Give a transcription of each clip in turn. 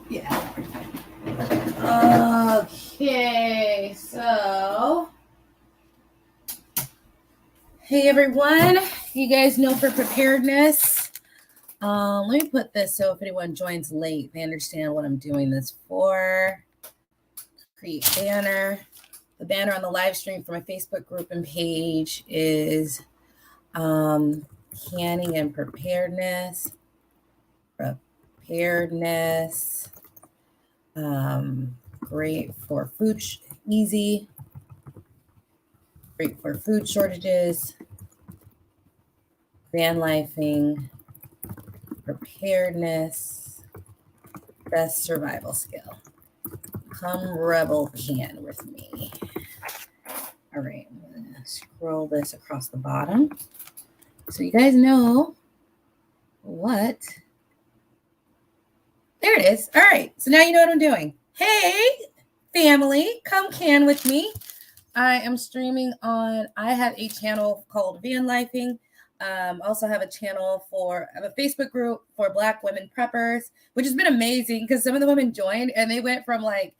Yeah. Okay, so hey everyone, you guys know for preparedness. Let me put this so if anyone joins late, they understand what I'm doing this for. Create banner. The banner on the live stream for my Facebook group and page is canning and preparedness. Preparedness. Great for food, easy. Great for food shortages. Van lifing. Preparedness. Best survival skill. Come rebel can with me. All right, I'm going to scroll this across the bottom so you guys know what. There it is. All right, so now you know what I'm doing. Hey, family, come can with me. I am streaming on, I have a channel called Van Lifing. Also have a channel I have a Facebook group for Black women preppers, which has been amazing because some of the women joined and they went from like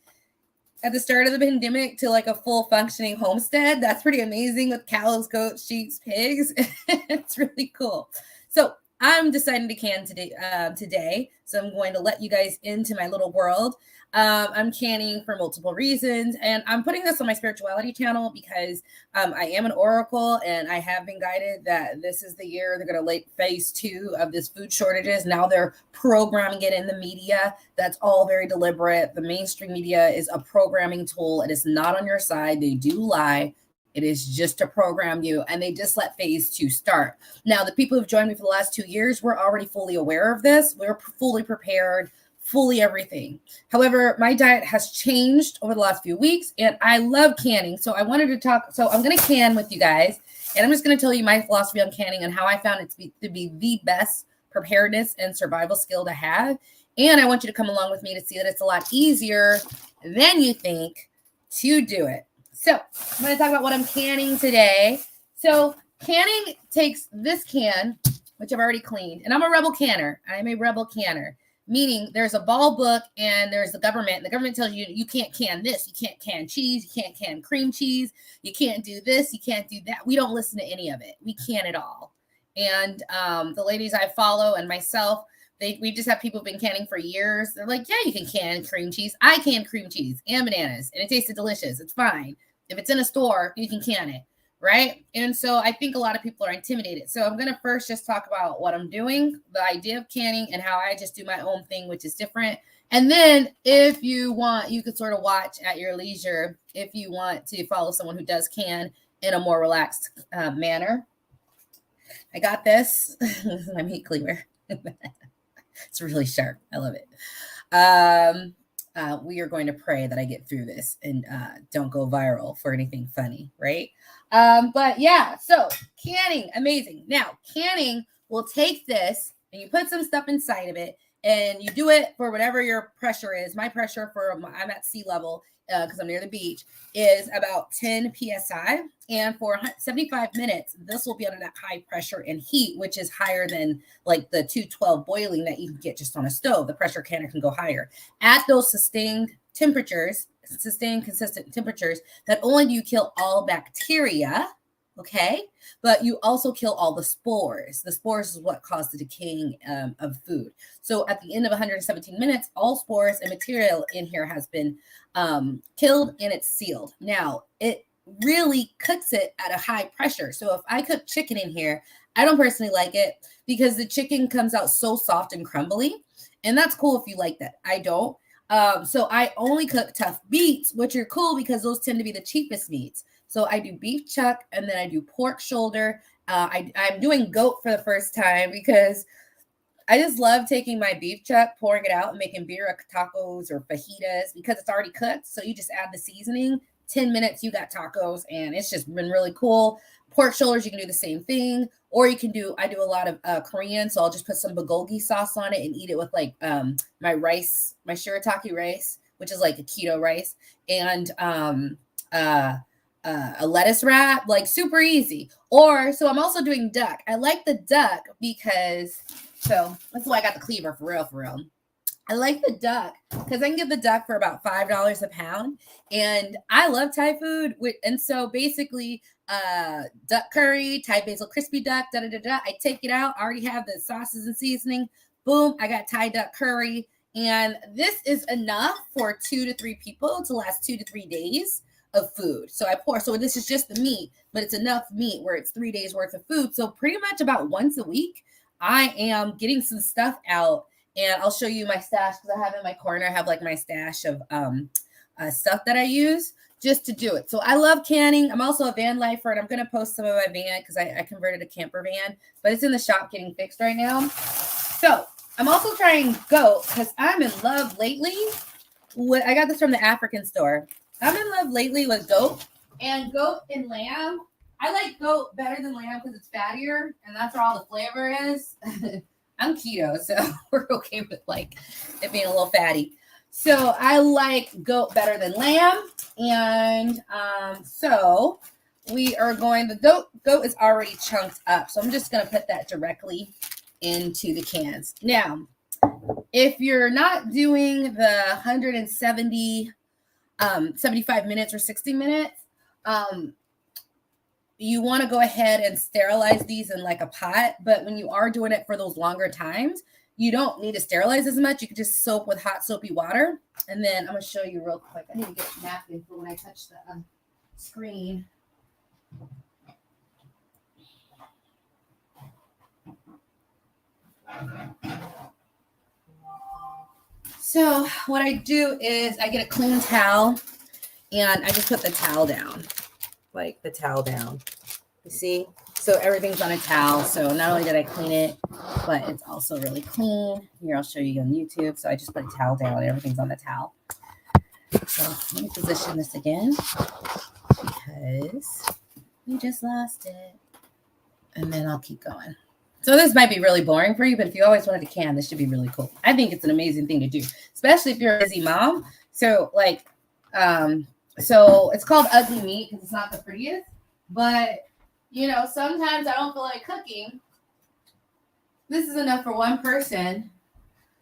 at the start of the pandemic to like a full functioning homestead. That's pretty amazing with cows, goats, sheep, pigs. It's really cool. So I'm deciding to can today. So I'm going to let you guys into my little world. I'm canning for multiple reasons. And I'm putting this on my spirituality channel because I am an oracle and I have been guided that this is the year they're going to late phase 2 of this food shortages. Now they're programming it in the media. That's all very deliberate. The mainstream media is a programming tool. It is not on your side. They do lie. It is just to program you, and they just let phase 2 start. Now, the people who've joined me for the last 2 years, we're already fully aware of this. We're fully prepared, fully everything. However, my diet has changed over the last few weeks, and I love canning. So I wanted to talk. So I'm going to can with you guys, and I'm just going to tell you my philosophy on canning and how I found it to be the best preparedness and survival skill to have. And I want you to come along with me to see that it's a lot easier than you think to do it. So I'm going to talk about what I'm canning today. So canning takes this can, which I've already cleaned, and I'm a rebel canner. I'm a rebel canner, meaning there's a ball book and there's the government. And the government tells you you can't can this, you can't can cheese, you can't can cream cheese, you can't do this, you can't do that. We don't listen to any of it. We can it all. And the ladies I follow and myself, we just have people who've been canning for years. They're like, yeah, you can can cream cheese. I can cream cheese and bananas, and it tasted delicious. It's fine. If it's in a store, you can can it, right? And so I think a lot of people are intimidated. So I'm going to first just talk about what I'm doing, the idea of canning, and how I just do my own thing, which is different. And then if you want, you could sort of watch at your leisure if you want to follow someone who does can in a more relaxed manner. I got this. This is my meat cleaver. It's really sharp. I love it. We are going to pray that I get through this and don't go viral for anything funny, right? But yeah, so canning, amazing. Now, canning will take this and you put some stuff inside of it and you do it for whatever your pressure is. My pressure I'm at sea level because I'm near the beach, is about 10 psi. And for 75 minutes, this will be under that high pressure and heat, which is higher than like the 212 boiling that you can get just on a stove. The pressure canner can go higher. At those sustained temperatures, sustained consistent temperatures, not only do you kill all bacteria, okay, but you also kill all the spores. The spores is what cause the decaying of food. So at the end of 117 minutes, all spores and material in here has been killed and it's sealed. Now, it really cooks it at a high pressure. So if I cook chicken in here, I don't personally like it because the chicken comes out so soft and crumbly. And that's cool if you like that. I don't. So I only cook tough meats, which are cool because those tend to be the cheapest meats. So I do beef chuck and then I do pork shoulder. I'm doing goat for the first time because I just love taking my beef chuck, pouring it out and making birria tacos or fajitas because it's already cooked. So you just add the seasoning, 10 minutes, you got tacos, and it's just been really cool. Pork shoulders, you can do the same thing. Or you can I do a lot of Korean, so I'll just put some bulgogi sauce on it and eat it with like my rice, my shirataki rice, which is like a keto rice, and a lettuce wrap, like super easy. Or, so I'm also doing duck. I like the duck because, so that's why I got the cleaver for real. I like the duck because I can get the duck for about $5 a pound. And I love Thai food. And so basically, duck curry, Thai basil crispy duck, da da da da. I take it out. I already have the sauces and seasoning. Boom, I got Thai duck curry. And this is enough for 2 to 3 people to last 2 to 3 days of food. So I pour, so this is just the meat, but it's enough meat where it's 3 days worth of food. So pretty much about once a week, I am getting some stuff out. And I'll show you my stash because I have in my corner, I have like my stash of stuff that I use just to do it. So I love canning. I'm also a van lifer, and I'm going to post some of my van because I converted a camper van, but it's in the shop getting fixed right now. So I'm also trying goat because I'm in love lately. I got this from the African store. I'm in love lately with goat and lamb. I like goat better than lamb because it's fattier, and that's where all the flavor is. I'm keto, so we're okay with like it being a little fatty. So I like goat better than lamb. And so we are going, the goat is already chunked up. So I'm just going to put that directly into the cans. Now, if you're not doing the 170, 75 minutes or 60 minutes, you want to go ahead and sterilize these in like a pot. But when you are doing it for those longer times, you don't need to sterilize as much. You can just soak with hot soapy water. And then I'm going to show you real quick. I need to get a napkin for when I touch the screen. So what I do is I get a clean towel and I just put the towel down. Like the towel down, you see? So everything's on a towel. So not only did I clean it, but it's also really clean. Here, I'll show you on YouTube. So I just put a towel down. Everything's on the towel. So let me position this again because we just lost it. And then I'll keep going. So this might be really boring for you, but if you always wanted to can, this should be really cool. I think it's an amazing thing to do, especially if you're a busy mom. So like, so it's called ugly meat because it's not the prettiest, but you know, sometimes I don't feel like cooking. This is enough for one person.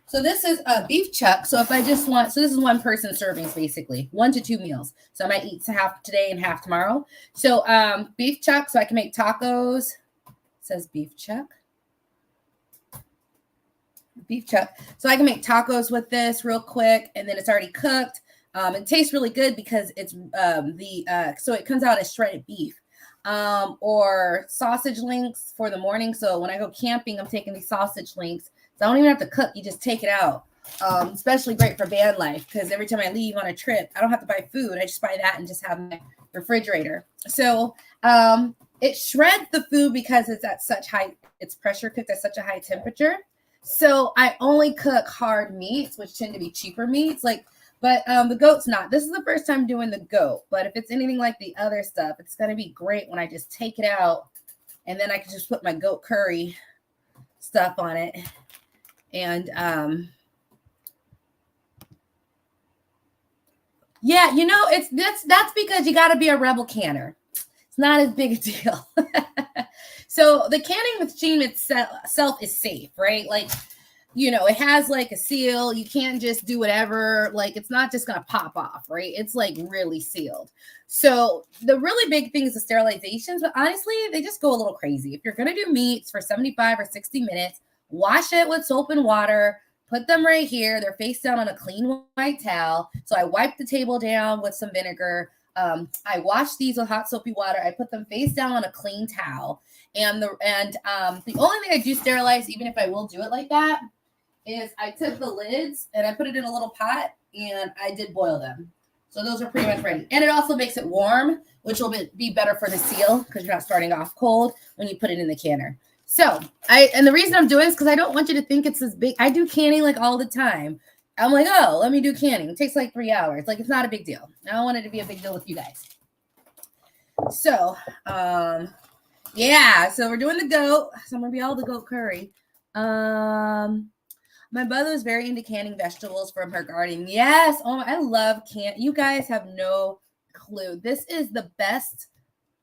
So this is a beef chuck. So if I just want, so this is one person servings, basically 1 to 2 meals. So I might eat half today and half tomorrow. So beef chuck, so I can make tacos. It says beef chuck. Beef chuck. So I can make tacos with this real quick, and then it's already cooked. It tastes really good because it's so it comes out as shredded beef or sausage links for the morning. So when I go camping, I'm taking these sausage links. So I don't even have to cook. You just take it out. Especially great for van life because every time I leave on a trip, I don't have to buy food. I just buy that and just have my refrigerator. So it shreds the food because it's at such high, it's pressure cooked at such a high temperature. So I only cook hard meats, which tend to be cheaper meats. But the goat's not. This is the first time doing the goat. But if it's anything like the other stuff, it's going to be great when I just take it out. And then I can just put my goat curry stuff on it. And yeah, you know, that's because you got to be a rebel canner. It's not as big a deal. So the canning machine itself is safe, right? Like, you know, it has like a seal. You can't just do whatever. Like, it's not just going to pop off, right? It's like really sealed. So the really big thing is the sterilizations, but honestly, they just go a little crazy. If you're going to do meats for 75 or 60 minutes, wash it with soap and water, put them right here. They're face down on a clean white towel. So I wipe the table down with some vinegar. I wash these with hot soapy water. I put them face down on a clean towel. And the only thing I do sterilize, even if I will do it like that, is I took the lids and I put it in a little pot and I did boil them. So those are pretty much ready. And it also makes it warm, which will be better for the seal because you're not starting off cold when you put it in the canner. So and the reason I'm doing this because I don't want you to think it's this big. I do canning like all the time. I'm like, oh, let me do canning. It takes like 3 hours. Like, it's not a big deal. I don't want it to be a big deal with you guys. So, yeah. So we're doing the goat. So I'm going to be all the goat curry. My mother is very into canning vegetables from her garden. Yes. Oh, I love You guys have no clue. This is the best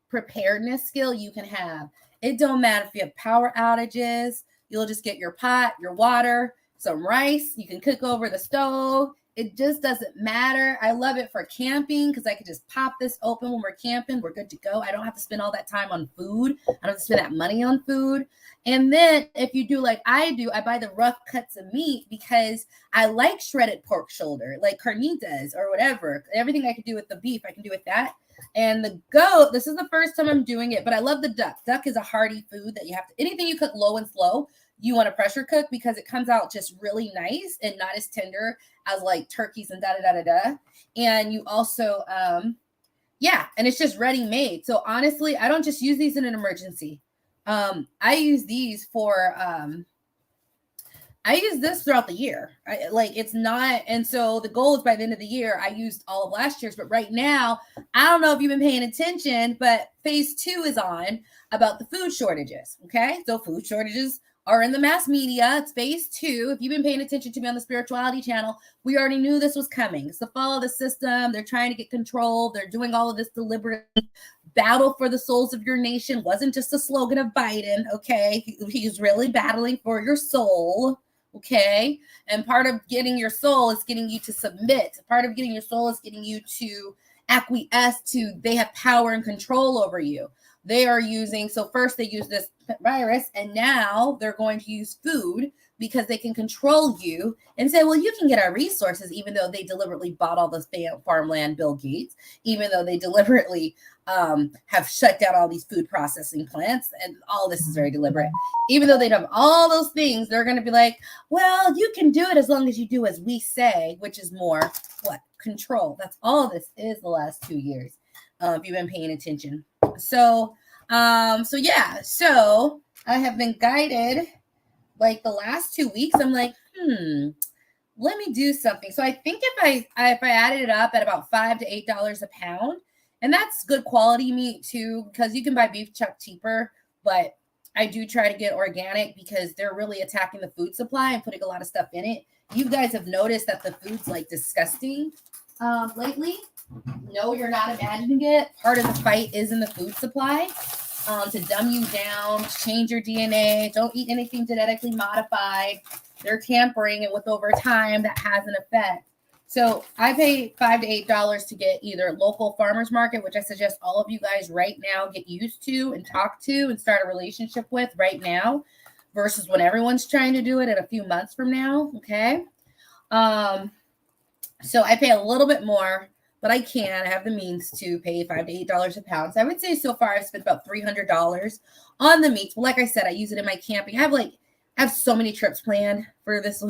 preparedness skill you can have. It don't matter if you have power outages. You'll just get your pot, your water, some rice. You can cook over the stove. It just doesn't matter. I love it for camping because I can just pop this open when we're camping. We're good to go. I don't have to spend all that time on food. I don't have to spend that money on food. And then if you do like I do, I buy the rough cuts of meat because I like shredded pork shoulder, like carnitas or whatever. Everything I can do with the beef, I can do with that. And the goat, this is the first time I'm doing it, but I love the duck. Duck is a hearty food that you have to, anything you cook low and slow, you want to pressure cook because it comes out just really nice and not as tender as like turkeys and da-da-da-da-da. And you also, yeah, and it's just ready made. So honestly, I don't just use these in an emergency. I use these for, I use this throughout the year. It's not, and so the goal is by the end of the year, I used all of last year's, but right now, I don't know if you've been paying attention, but phase 2 is on about the food shortages. Okay. So food shortages are in the mass media. It's phase 2. If you've been paying attention to me on the spirituality channel, we already knew this was coming. It's the fall of the system. They're trying to get control. They're doing all of this deliberately. Battle for the souls of your nation wasn't just a slogan of Biden. Okay. He's really battling for your soul. Okay. And part of getting your soul is getting you to submit. Part of getting your soul is getting you to acquiesce to, they have power and control over you. They are using, so first they use this virus and now they're going to use food because they can control you and say, well, you can get our resources, even though they deliberately bought all this farmland, Bill Gates, even though they deliberately have shut down all these food processing plants, and all this is very deliberate. Even though they have all those things, they're going to be like, well, you can do it as long as you do as we say, which is more what? Control. That's all this is the last 2 years. If you've been paying attention. So yeah. So I have been guided like the last 2 weeks. I'm like, let me do something. So I think if I added it up at about $5 to $8 a pound, and that's good quality meat too, because you can buy beef chuck cheaper, but I do try to get organic because they're really attacking the food supply and putting a lot of stuff in it. You guys have noticed that the food's like disgusting lately. No, you're not imagining it. Part of the fight is in the food supply to dumb you down, change your DNA. Don't eat anything genetically modified. They're tampering it with over time. That has an effect. So I pay $5 to $8 to get either local farmers market, which I suggest all of you guys right now get used to and talk to and start a relationship with right now, versus when everyone's trying to do it in a few months from now. Okay. So I pay a little bit more, but I have the means to pay $5 to $8 a pound. So I would say so far I've spent about $300 on the meats. Well, like I said, I use it in my camping. I have so many trips planned for this.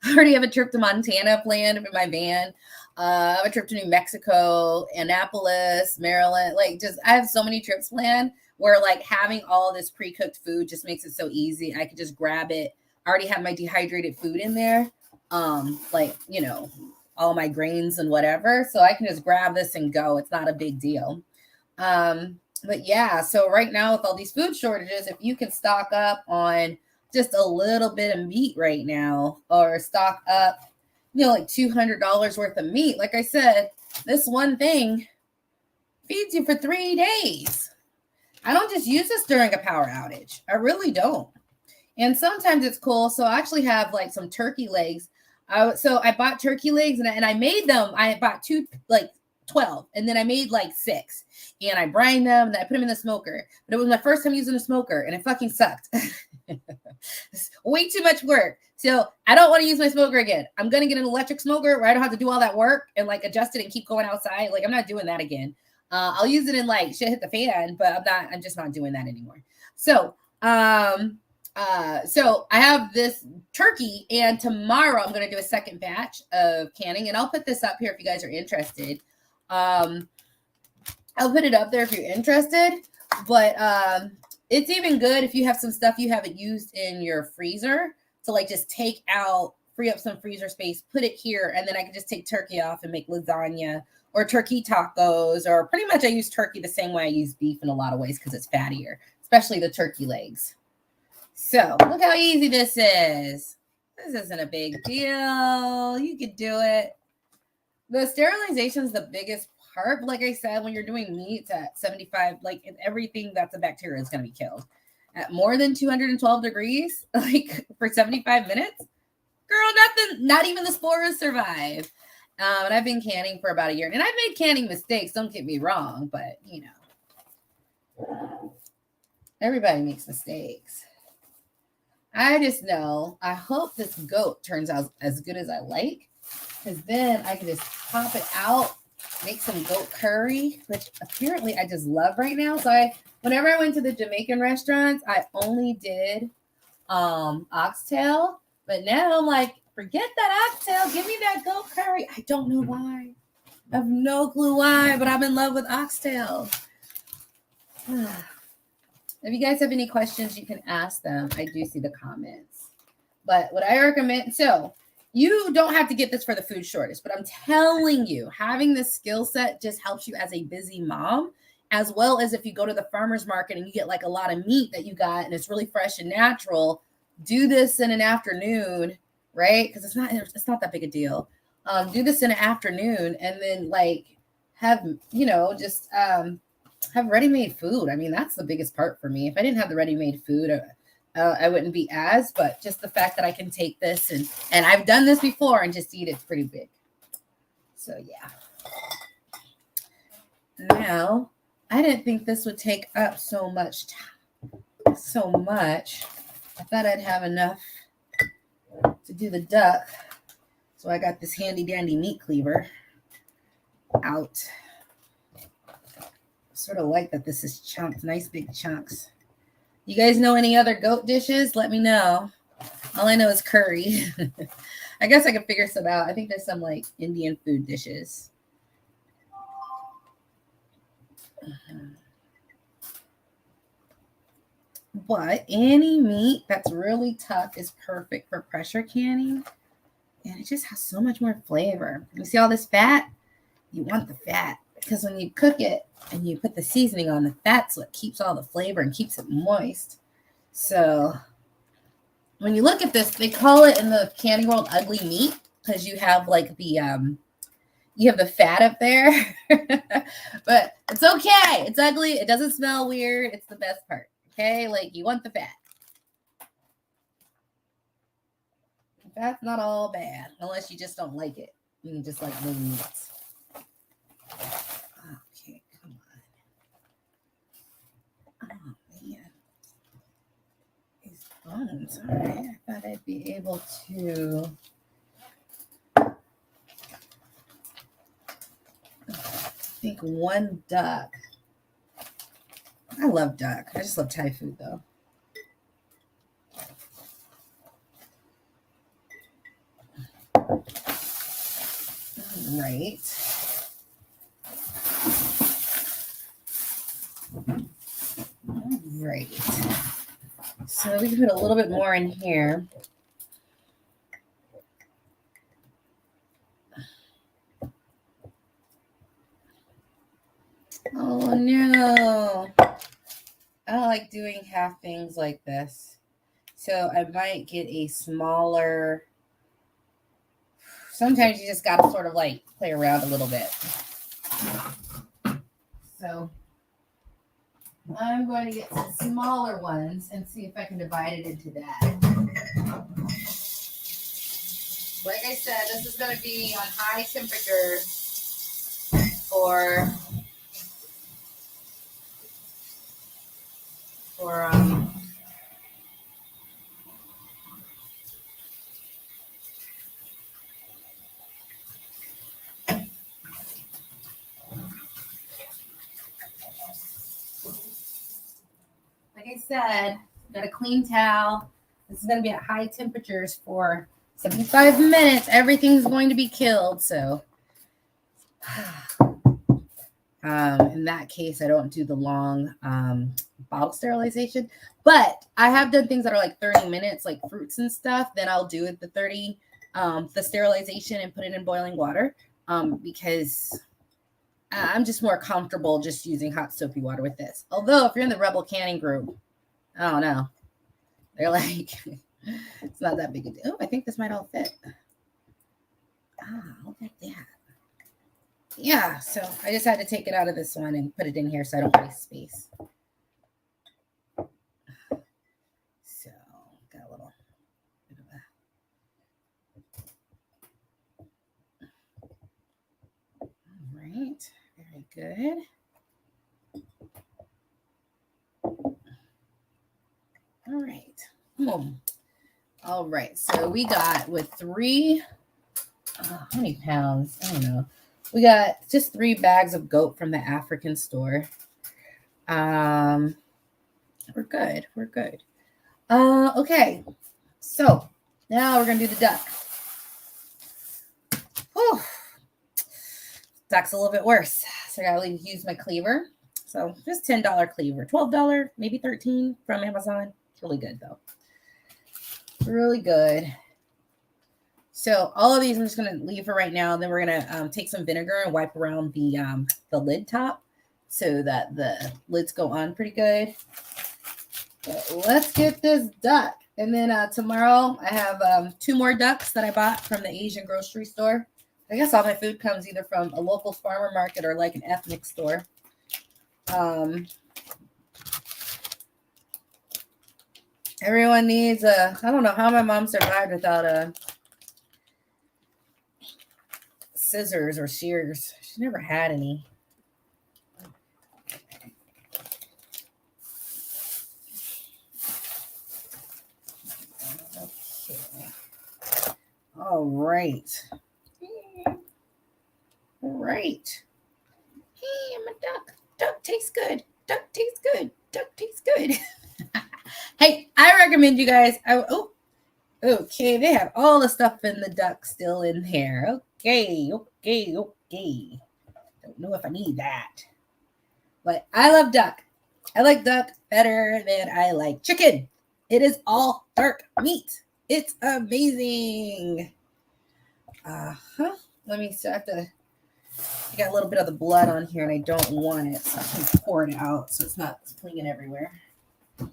I already have a trip to Montana planned in my van. I have a trip to New Mexico, Annapolis, Maryland. I have so many trips planned where having all this pre-cooked food just makes it so easy. I could just grab it. I already have my dehydrated food in there. All my grains and whatever. So I can just grab this and go. It's not a big deal. But yeah, so right now with all these food shortages, if you can stock up on just a little bit of meat right now, or stock up, $200 worth of meat. Like I said, this one thing feeds you for 3 days. I don't just use this during a power outage. I really don't. And sometimes it's cool. So I actually have some turkey legs. So I bought turkey legs and I made them. I bought 12, and then I made 6, and I brined them and I put them in the smoker. But it was my first time using a smoker, and it fucking sucked. It's way too much work. So I don't want to use my smoker again. I'm gonna get an electric smoker where I don't have to do all that work and adjust it and keep going outside. I'm not doing that again. I'll use it in shit hit the fan, but I'm just not doing that anymore. So so I have this turkey, and tomorrow I'm going to do a second batch of canning, and I'll put this up here if you guys are interested. I'll put it up there if you're interested, but it's even good if you have some stuff you haven't used in your freezer to just take out, free up some freezer space, put it here, and then I can just take turkey off and make lasagna or turkey tacos, or pretty much I use turkey the same way I use beef in a lot of ways because it's fattier, especially the turkey legs. So look how easy this is. This isn't a big deal. You could do it. The sterilization is the biggest part. Like I said, when you're doing meats at 75, everything that's a bacteria is going to be killed. At more than 212 degrees, for 75 minutes, Girl, nothing, not even the spores survive. And I've been canning for about a year. And I've made canning mistakes, don't get me wrong, but you know, everybody makes mistakes. I just know, I hope this goat turns out as good as I like, because then I can just pop it out, make some goat curry, which apparently I just love right now. So whenever I went to the Jamaican restaurants, I only did oxtail, but now I'm like, forget that oxtail, give me that goat curry. I don't know why. I have no clue why, but I'm in love with oxtail. If you guys have any questions, you can ask them. I do see the comments. But what I recommend, so you don't have to get this for the food shortage, but I'm telling you, having this skill set just helps you as a busy mom, as well as if you go to the farmer's market and you get like a lot of meat that you got and it's really fresh and natural. Do this in an afternoon, right? Because it's not that big a deal. Do this in an afternoon and then like have, you know, just have ready-made food. I mean, that's the biggest part for me. If I didn't have the ready-made food, I wouldn't be but just the fact that I can take this and I've done this before and just eat it's pretty big. So yeah. Now, I didn't think this would take up so much time. So much. I thought I'd have enough to do the duck. So I got this handy dandy meat cleaver out. Sort of like that this is chunks, nice big chunks. You guys know any other goat dishes? Let me know. All I know is curry. I guess I can figure some out. I think there's some like Indian food dishes. But any meat that's really tough is perfect for pressure canning. And it just has so much more flavor. You see all this fat? You want the fat. Because when you cook it and you put the seasoning on, the fat's what keeps all the flavor and keeps it moist. So when you look at this, they call it in the canning world ugly meat because you have like the you have the fat up there. But it's okay. It's ugly. It doesn't smell weird. It's the best part. Okay? Like you want the fat. The fat's not all bad unless you just don't like it. You can just like lean meats. Okay, come on. Oh, man. These bones. All right. I thought I'd be able to. I think one duck. I love duck. I just love Thai food, though. Right. Right. So we can put a little bit more in here. Oh no. I don't like doing half things like this. So I might get a smaller. Sometimes you just got to sort of like play around a little bit. So I'm going to get some smaller ones and see if I can divide it into that. Like I said, this is going to be on high temperature for like I said, got a clean towel. This is going to be at high temperatures for 75 minutes. Everything's going to be killed. So in that case, I don't do the long bottle sterilization. But I have done things that are like 30 minutes, like fruits and stuff. Then I'll do it the sterilization and put it in boiling water because I'm just more comfortable just using hot soapy water with this. Although if you're in the Rebel Canning group, I don't know. They're like, it's not that big a deal. Oh, I think this might all fit. Look at that. Yeah, so I just had to take it out of this one and put it in here so I don't waste space. So, got a little bit of good. All right. All right. So we got with how many pounds? I don't know. We got just 3 bags of goat from the African store. We're good. We're good. Okay. So now we're gonna do the duck. Whew. Duck's a little bit worse. So I gotta use my cleaver. So just $10 cleaver, $12, maybe $13 from Amazon. It's really good though. Really good. So all of these I'm just gonna leave for right now. Then we're gonna take some vinegar and wipe around the lid top so that the lids go on pretty good. But let's get this duck. And then tomorrow I have 2 more ducks that I bought from the Asian grocery store. I guess all my food comes either from a local farmer market or like an ethnic store. Everyone needs I don't know how my mom survived without scissors or shears. She never had any. Okay. All right. All right. Hey, I'm a duck. Duck tastes good. Duck tastes good. Duck tastes good. Hey, I recommend you guys. Okay. They have all the stuff in the duck still in here. Okay. Don't know if I need that. But I love duck. I like duck better than I like chicken. It is all dark meat. It's amazing. Let me see. I got a little bit of the blood on here and I don't want it, so I can pour it out so it's not flinging everywhere. All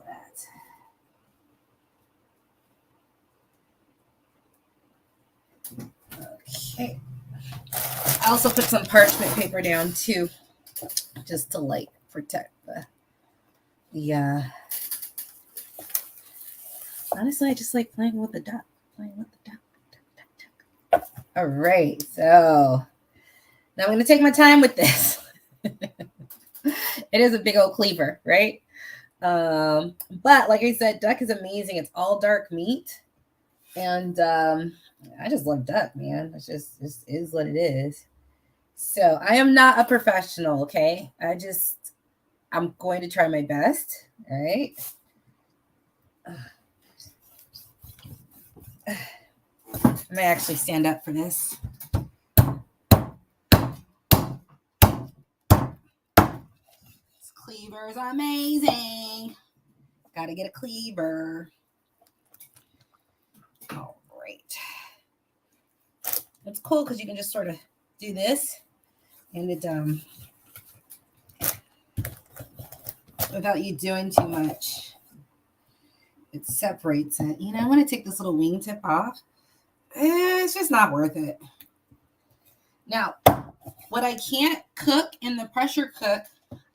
that. Okay. I also put some parchment paper down too, just to like protect the honestly, I just like playing with the duck. All right, so now I'm going to take my time with this. It is a big old cleaver, right? But like I said, duck is amazing. It's all dark meat. And I just love duck, man. It just is what it is. So I am not a professional, okay? I'm going to try my best, all right? I may actually stand up for this. This cleaver is amazing. Gotta get a cleaver. All right. It's cool because you can just sort of do this and it without you doing too much. It separates it. You know, I want to take this little wingtip off. It's just not worth it. Now, what I can't cook in the pressure cook,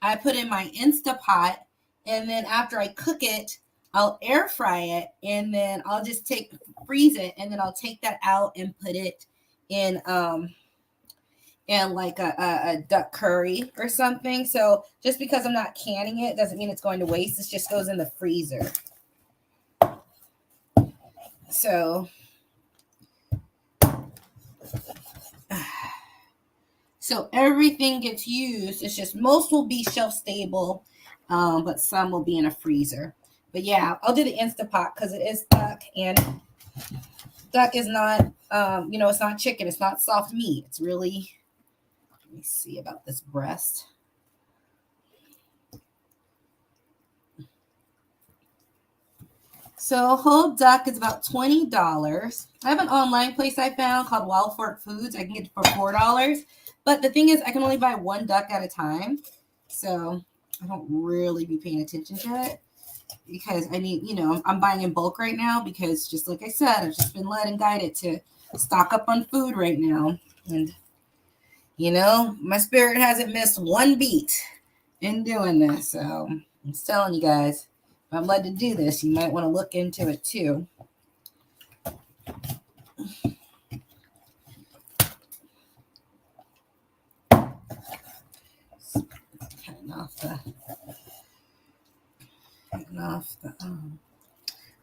I put in my Instapot, and then after I cook it, I'll air fry it, and then I'll just freeze it, and then I'll take that out and put it in like a duck curry or something. So just because I'm not canning it doesn't mean it's going to waste. It just goes in the freezer. So everything gets used. It's just most will be shelf stable, but some will be in a freezer. But yeah, I'll do the Instapot because it is duck, and duck is not, it's not chicken. It's not soft meat. It's really, let me see about this breast. So whole duck is about $20. I have an online place I found called Wild Fork Foods. I can get it for $4. But the thing is, I can only buy 1 duck at a time. So I don't really be paying attention to it because I need, I'm buying in bulk right now because just like I said, I've just been led and guided to stock up on food right now. And, my spirit hasn't missed one beat in doing this. So I'm just telling you guys. If I'm led to do this, you might want to look into it too. cutting off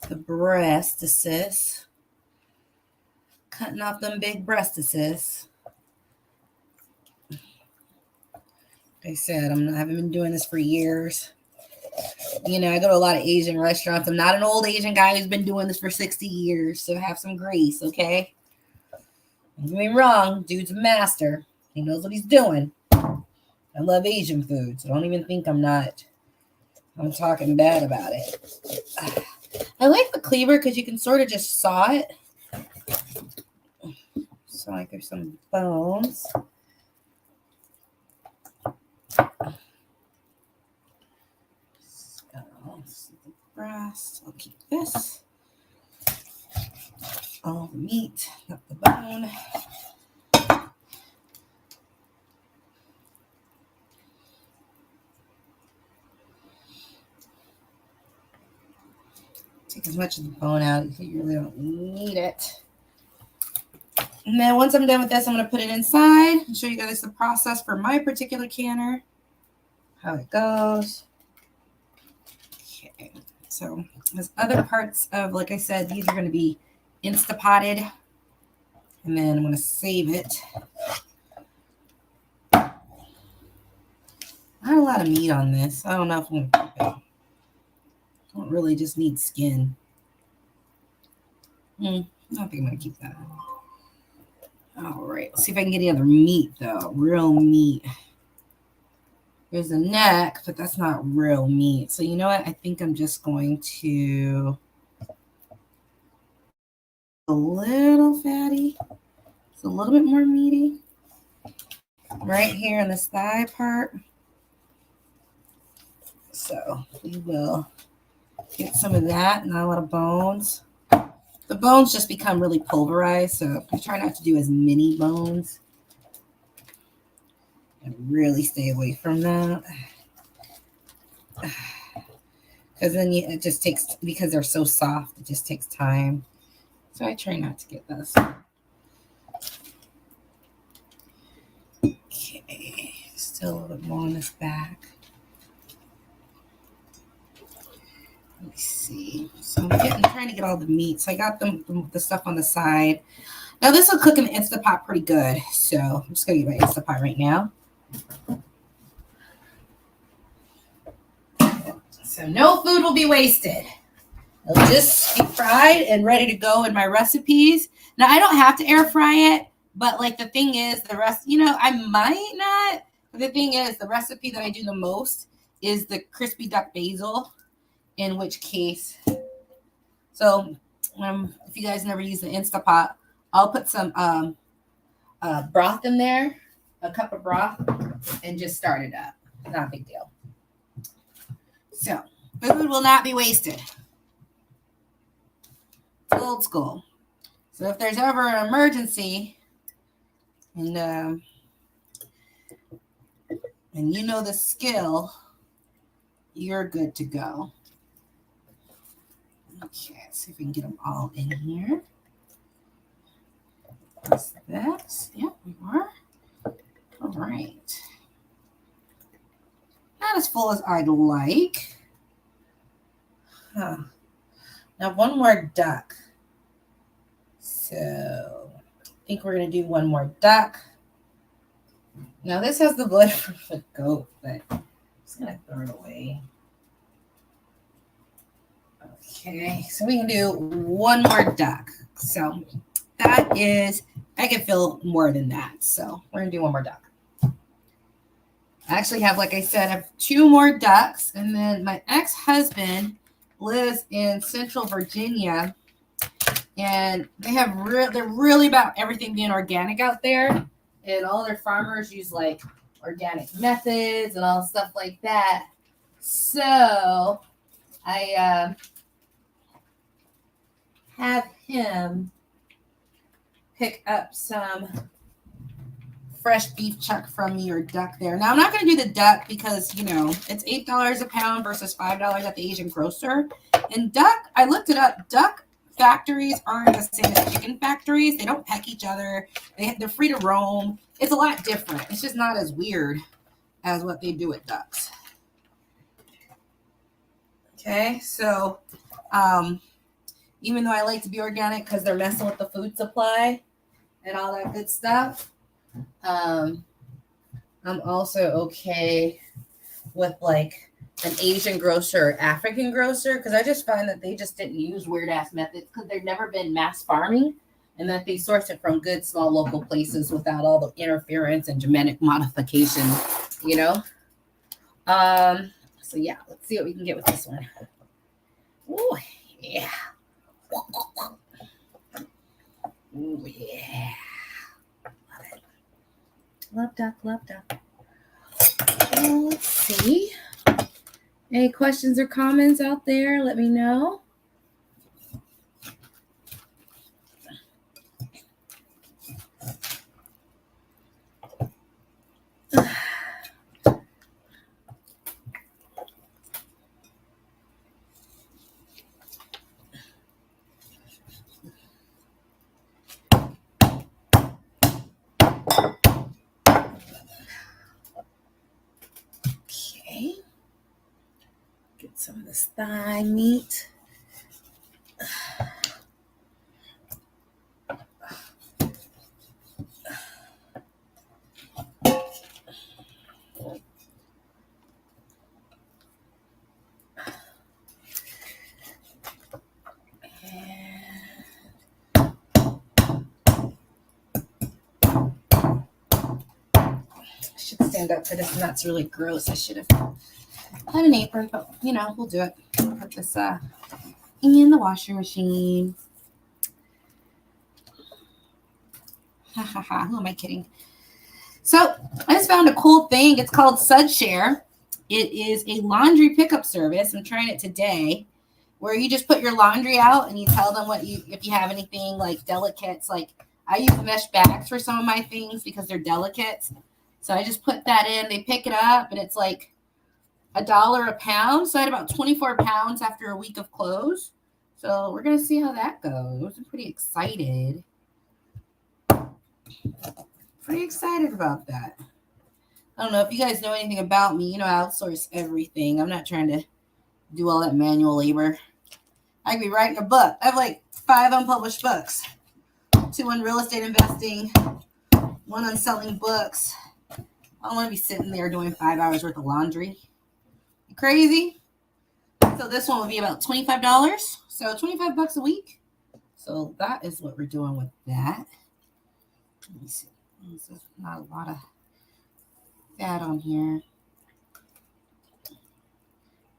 the breastises. Cutting off them big breastises. Like I said, I haven't been doing this for years. You know, I go to a lot of Asian restaurants. I'm not an old Asian guy who's been doing this for 60 years, so have some grace, okay? Don't get me wrong, dude's a master. He knows what he's doing. I love Asian food, so don't even think I'm talking bad about it. I like the cleaver because you can sort of just saw it. So like there's some bones. So the breast, I'll keep this. All the meat, not the bone. Take as much of the bone out if you really don't need it. And then once I'm done with this, I'm going to put it inside and show you guys the process for my particular canner, how it goes. Okay, so there's other parts of, like I said, these are going to be Instapotted, and then I'm going to save it. Not a lot of meat on this. I don't know if I'm going to keep it. I don't really just need skin. I don't think I'm going to keep that. All right, let's see if I can get any other meat, though. Real meat. There's a neck, but that's not real meat. So you know what? I think I'm just going to a little fatty. It's a little bit more meaty. Right here in this thigh part. So we will get some of that, not a lot of bones. The bones just become really pulverized, so I try not to do as many bones. And really stay away from that. Because then it just takes, because they're so soft, it just takes time. So I try not to get this. Okay, still a little bit more on this back. Let me see. So I'm trying to get all the meat. So I got the stuff on the side. Now this will cook in the Instapot pretty good. So I'm just going to get my Instapot right now. So no food will be wasted. It'll just be fried and ready to go in my recipes. Now I don't have to air fry it, but like the thing is the rest, you know, I might not. But the thing is the recipe that I do the most is the crispy duck basil. In which case, so if you guys never use the Instapot, I'll put some broth in there, a cup of broth, and just start it up. Not a big deal. So food will not be wasted. It's old school. So if there's ever an emergency, and you know the skill, you're good to go. Okay, let's see if we can get them all in here. That's that. Yep, we are. All right. Not as full as I'd like. Now one more duck. So I think we're going to do one more duck. Now this has the blood from the goat, but I'm just going to throw it away. Okay, so we can do one more duck. So that is, I can fill more than that. So we're going to do one more duck. I actually have, like I said, I have 2 more ducks. And then my ex-husband lives in Central Virginia. And they have they're really about everything being organic out there. And all their farmers use like organic methods and all stuff like that. So I have him pick up some fresh beef chuck from me or duck there. Now, I'm not going to do the duck because, you know, it's $8 a pound versus $5 at the Asian grocer. And duck, I looked it up, duck factories aren't the same as chicken factories. They don't peck each other. They're free to roam. It's a lot different. It's just not as weird as what they do at ducks. Okay, so even though I like to be organic because they're messing with the food supply and all that good stuff, I'm also okay with like an Asian grocer or African grocer because I just find that they just didn't use weird ass methods because they've never been mass farming and that they source it from good small local places without all the interference and genetic modification, you know? So yeah, let's see what we can get with this one. Oh yeah. Oh yeah. Love it. Love duck, love duck. Well, let's see. Any questions or comments out there? Let me know. Okay. Get some of this thigh meat. I should stand up for this, and that's really gross. I should have had an apron, but you know, we'll do it. Put this in the washing machine. Ha ha ha. Who am I kidding? So I just found a cool thing. It's called SudShare. It is a laundry pickup service. I'm trying it today, where you just put your laundry out and you tell them if you have anything like delicates. Like I use mesh bags for some of my things because they're delicates. So I just put that in. They pick it up, and it's like $1 a pound. So I had about 24 pounds after a week of clothes. So we're gonna see how that goes. I'm pretty excited. Pretty excited about that. I don't know if you guys know anything about me. You know, I outsource everything. I'm not trying to do all that manual labor. I could be writing a book. I have like 5 unpublished books. 2 on real estate investing, 1 on selling books. I don't want to be sitting there doing 5 hours worth of laundry. You crazy? So this one would be about $25. So $25 a week. So that is what we're doing with that. Let me see. There's not a lot of fat on here.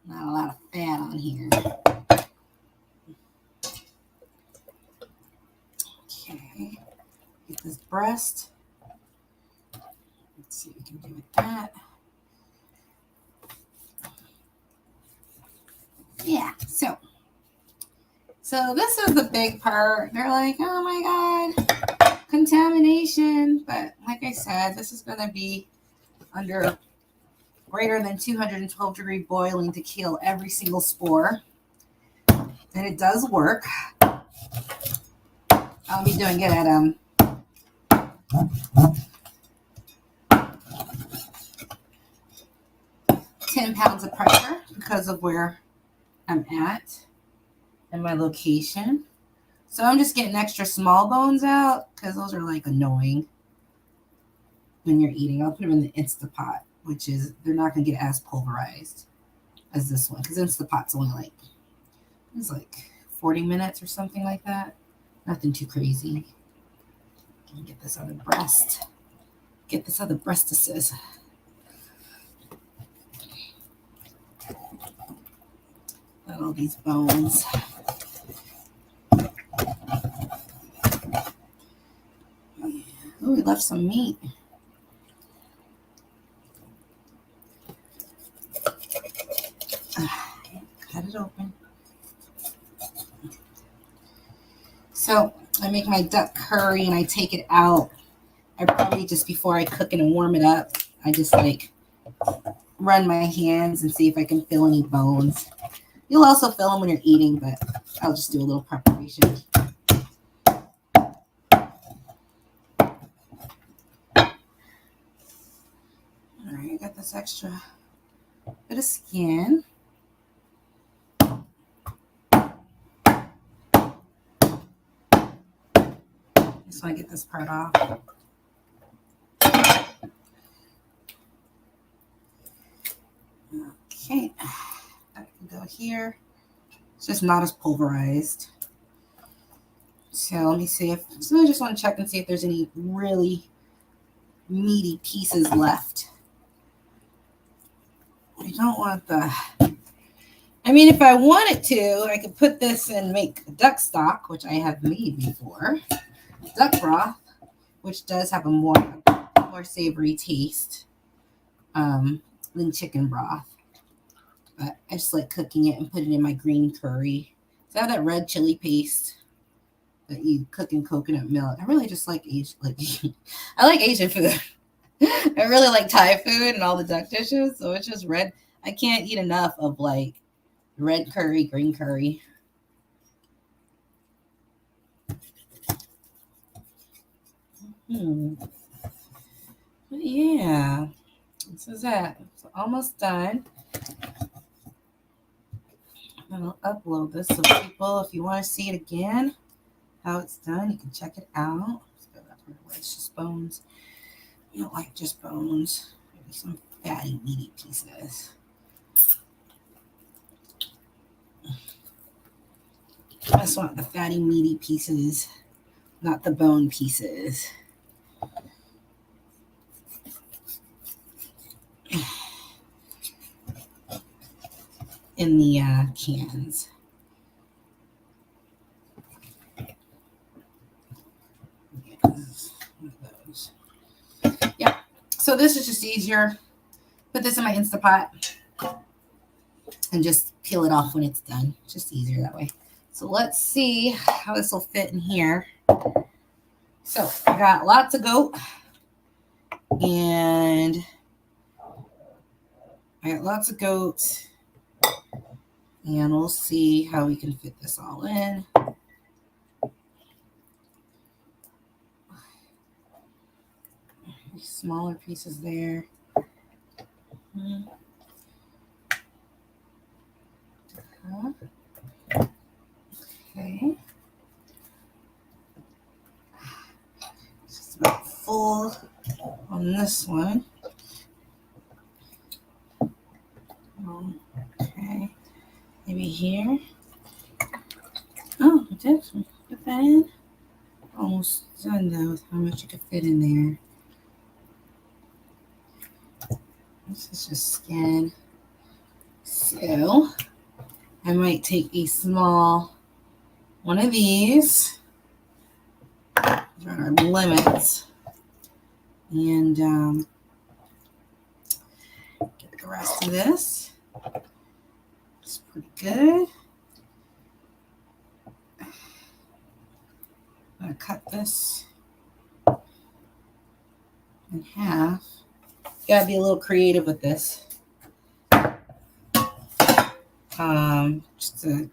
Not a lot of fat on here. Okay. Get this breast. Let's see what we can do with that. Yeah, so this is the big part. They're like, oh my God, contamination. But like I said, this is going to be under greater than 212-degree boiling to kill every single spore. And it does work. I'll be doing it at 10 pounds of pressure because of where I'm at and my location. So I'm just getting extra small bones out because those are like annoying when you're eating. I'll put them in the Instapot, which is, they're not going to get as pulverized as this one because Instapot's only like, it's like 40 minutes or something like that. Nothing too crazy. Get this other breast. Get this other breastises. Got all these bones. Oh, we left some meat. Cut it open. So I make my duck curry and I take it out. I probably just before I cook it and warm it up, I just like run my hands and see if I can feel any bones. You'll also feel them when you're eating, but I'll just do a little preparation. All right, I got this extra bit of skin. Just want to get this part off. Okay, that can go here. It's just not as pulverized. So let me see if, so I just want to check and see if there's any really meaty pieces left. I don't want the, I mean, if I wanted to, I could put this and make duck stock, which I have made before. Duck broth, which does have a more savory taste than chicken broth. But I just like cooking it and put it in my green curry. So I have that red chili paste that you cook in coconut milk. I really just like Asian, I like Asian food. I really like Thai food and all the duck dishes. So it's just red. I can't eat enough of like red curry, green curry. But yeah, this is it. It's almost done. I'll upload this so people, if you want to see it again, how it's done, you can check it out. Let's go that part away. It's just bones. You don't like just bones. Maybe some fatty, meaty pieces. I just want the fatty, meaty pieces, not the bone pieces. In the cans. Yeah, so this is just easier. Put this in my Instapot and just peel it off when it's done. Just easier that way. So let's see how this will fit in here. So I got lots of goat and and we'll see how we can fit this all in. Smaller pieces there. Okay. Just about full on this one. Okay. Maybe here. Oh, I did put that in. Almost done though with how much you could fit in there. This is just skin. So I might take a small one of these. These are our limits. And get the rest of this. It's pretty good. I'm going to cut this in half. You gotta be a little creative with this. Just to, you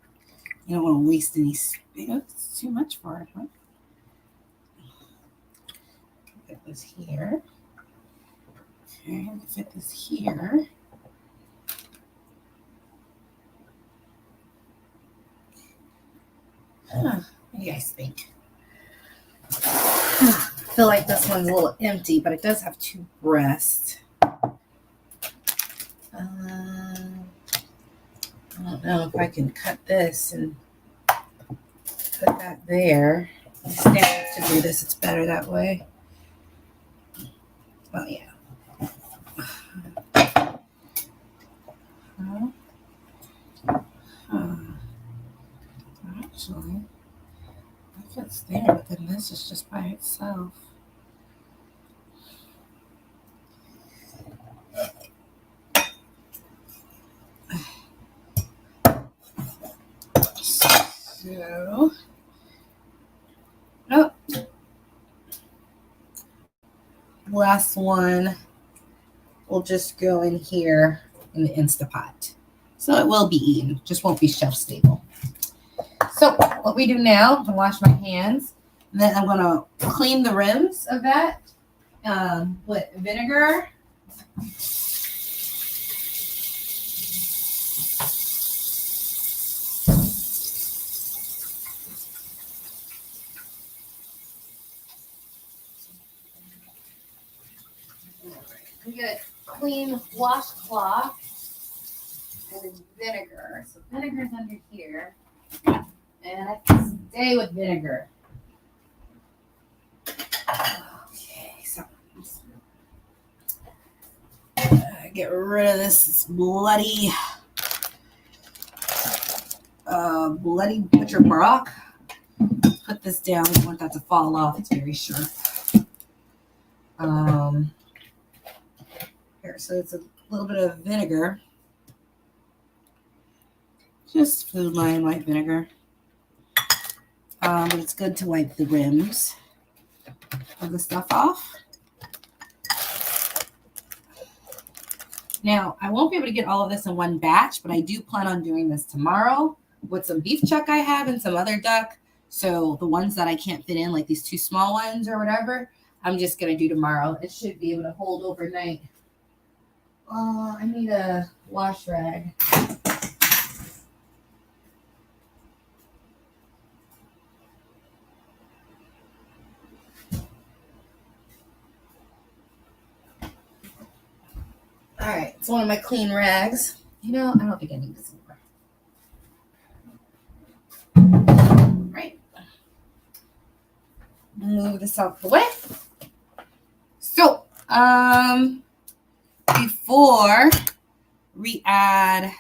don't want to waste any space. It's too much for it, huh? Fit this here. Okay, fit this here. What do you guys think? I feel like this one's a little empty, but it does have two breasts. I don't know if I can cut this and put that there. I stand to do this, it's better that way. Well, yeah. Actually, if it's there, but then this is just by itself. So, oh, last one will just go in here in the Instapot. So it will be eaten, just won't be shelf stable. So what we do now, I'm gonna wash my hands, and then I'm gonna clean the rims of that with vinegar. I'm going to get a clean washcloth and vinegar. So vinegar's under here. And I can stay with vinegar. Okay, so get rid of this bloody butcher block. Put this down. I don't want that to fall off. It's very sharp. Here, so it's a little bit of vinegar. Just food line white vinegar. But it's good to wipe the rims of the stuff off. Now, I won't be able to get all of this in one batch, but I do plan on doing this tomorrow with some beef chuck I have and some other duck. So the ones that I can't fit in, like these two small ones or whatever, I'm just going to do tomorrow. It should be able to hold overnight. I need a wash rag. All right, it's one of my clean rags. You know, I don't think I need this anymore. Right. Move this out the way. So, before we add,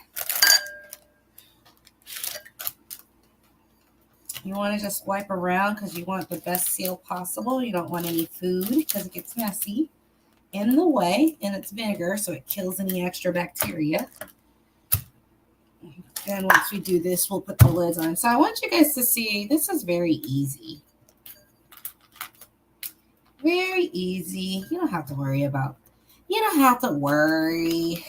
you want to just wipe around because you want the best seal possible. You don't want any food because it gets messy in the way, and it's vinegar, so it kills any extra bacteria. Then once we do this, we'll put the lids on. So I want you guys to see, this is very easy. Very easy. You don't have to worry,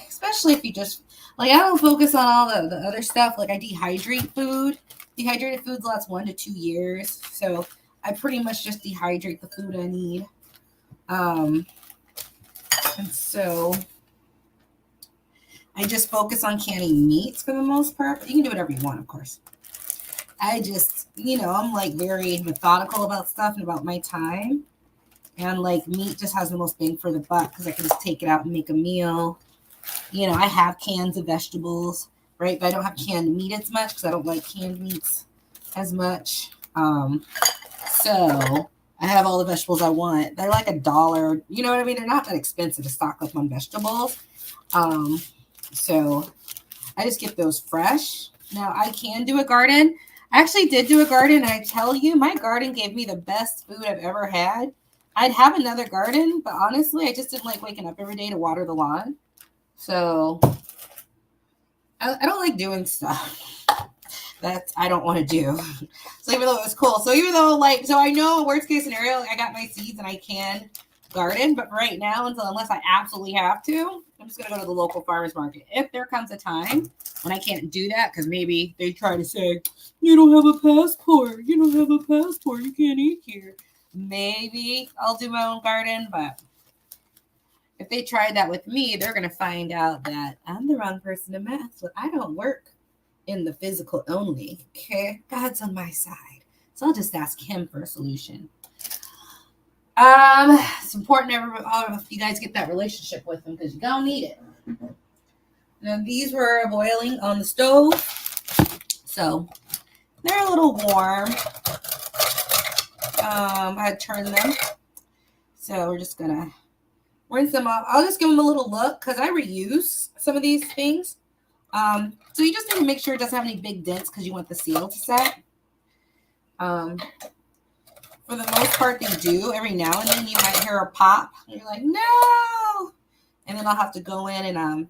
especially if you just, like, I don't focus on all the other stuff. Like, I dehydrate food. Dehydrated foods last 1 to 2 years. So I pretty much just dehydrate the food I need. And so I just focus on canning meats for the most part. You can do whatever you want, of course. I just, I'm like very methodical about stuff and about my time. And like meat just has the most bang for the buck because I can just take it out and make a meal. I have cans of vegetables, right? But I don't have canned meat as much because I don't like canned meats as much. So I have all the vegetables I want. They're like $1. You know what I mean? They're not that expensive to stock up on vegetables. So I just get those fresh. Now I can do a garden. I actually did do a garden. And I tell you, my garden gave me the best food I've ever had. I'd have another garden, but honestly, I just didn't like waking up every day to water the lawn. So I don't like doing stuff that I don't want to do. So even though it was cool. So even though so I know worst case scenario, I got my seeds and I can garden, but right now, unless I absolutely have to, I'm just going to go to the local farmer's market. If there comes a time when I can't do that, because maybe they try to say, you don't have a passport. You don't have a passport. You can't eat here. Maybe I'll do my own garden, but if they tried that with me, they're going to find out that I'm the wrong person to mess with. I don't work in the physical only. Okay, God's on my side, so I'll just ask Him for a solution. It's important if you guys get that relationship with Him because you're gonna need it. Now these were boiling on the stove, so they're a little warm. I had turned them, so we're just gonna rinse them off. I'll just give them a little look because I reuse some of these things. So you just need to make sure it doesn't have any big dents because you want the seal to set. For the most part, they do. Every now and then you might hear a pop. And you're like, no! And then I'll have to go in and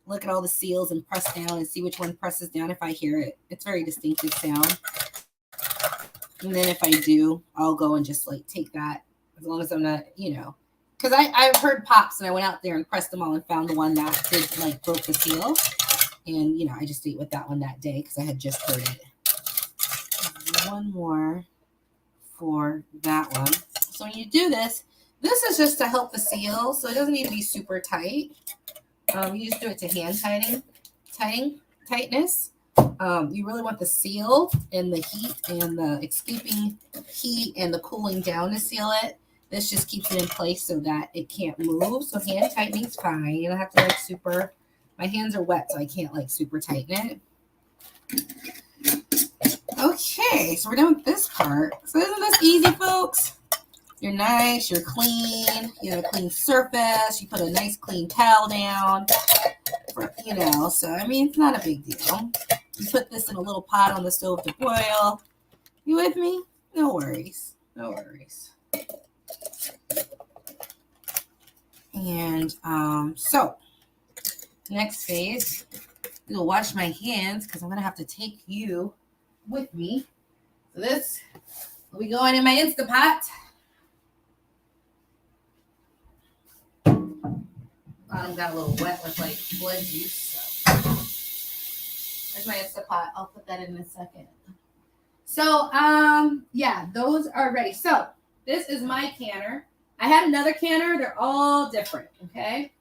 look at all the seals and press down and see which one presses down if I hear it. It's a very distinctive sound. And then if I do, I'll go and just take that as long as I'm not, because I've heard pops and I went out there and pressed them all and found the one that did broke the seal. And, I just ate with that one that day because I had just heard it. One more for that one. So when you do this is just to help the seal. So it doesn't need to be super tight. You just do it to hand tightness. You really want the seal and the heat and the escaping heat and the cooling down to seal it. This just keeps it in place so that it can't move. So hand tightening is fine. You don't have to like super, my hands are wet, so I can't like super tighten it. Okay, so we're done with this part. So isn't this easy, folks? You're nice, you're clean, you have a clean surface, you put a nice clean towel down, you know, so I mean, it's not a big deal. You put this in a little pot on the stove to boil. You with me? No worries, no worries. And so next phase, I'm gonna wash my hands because I'm gonna have to take you with me. So this will be going in my Instapot. Bottom got a little wet with like blood juice. So there's my Instapot. I'll put that in a second. So yeah, those are ready. So this is my canner. I had another canner. They're all different. Okay,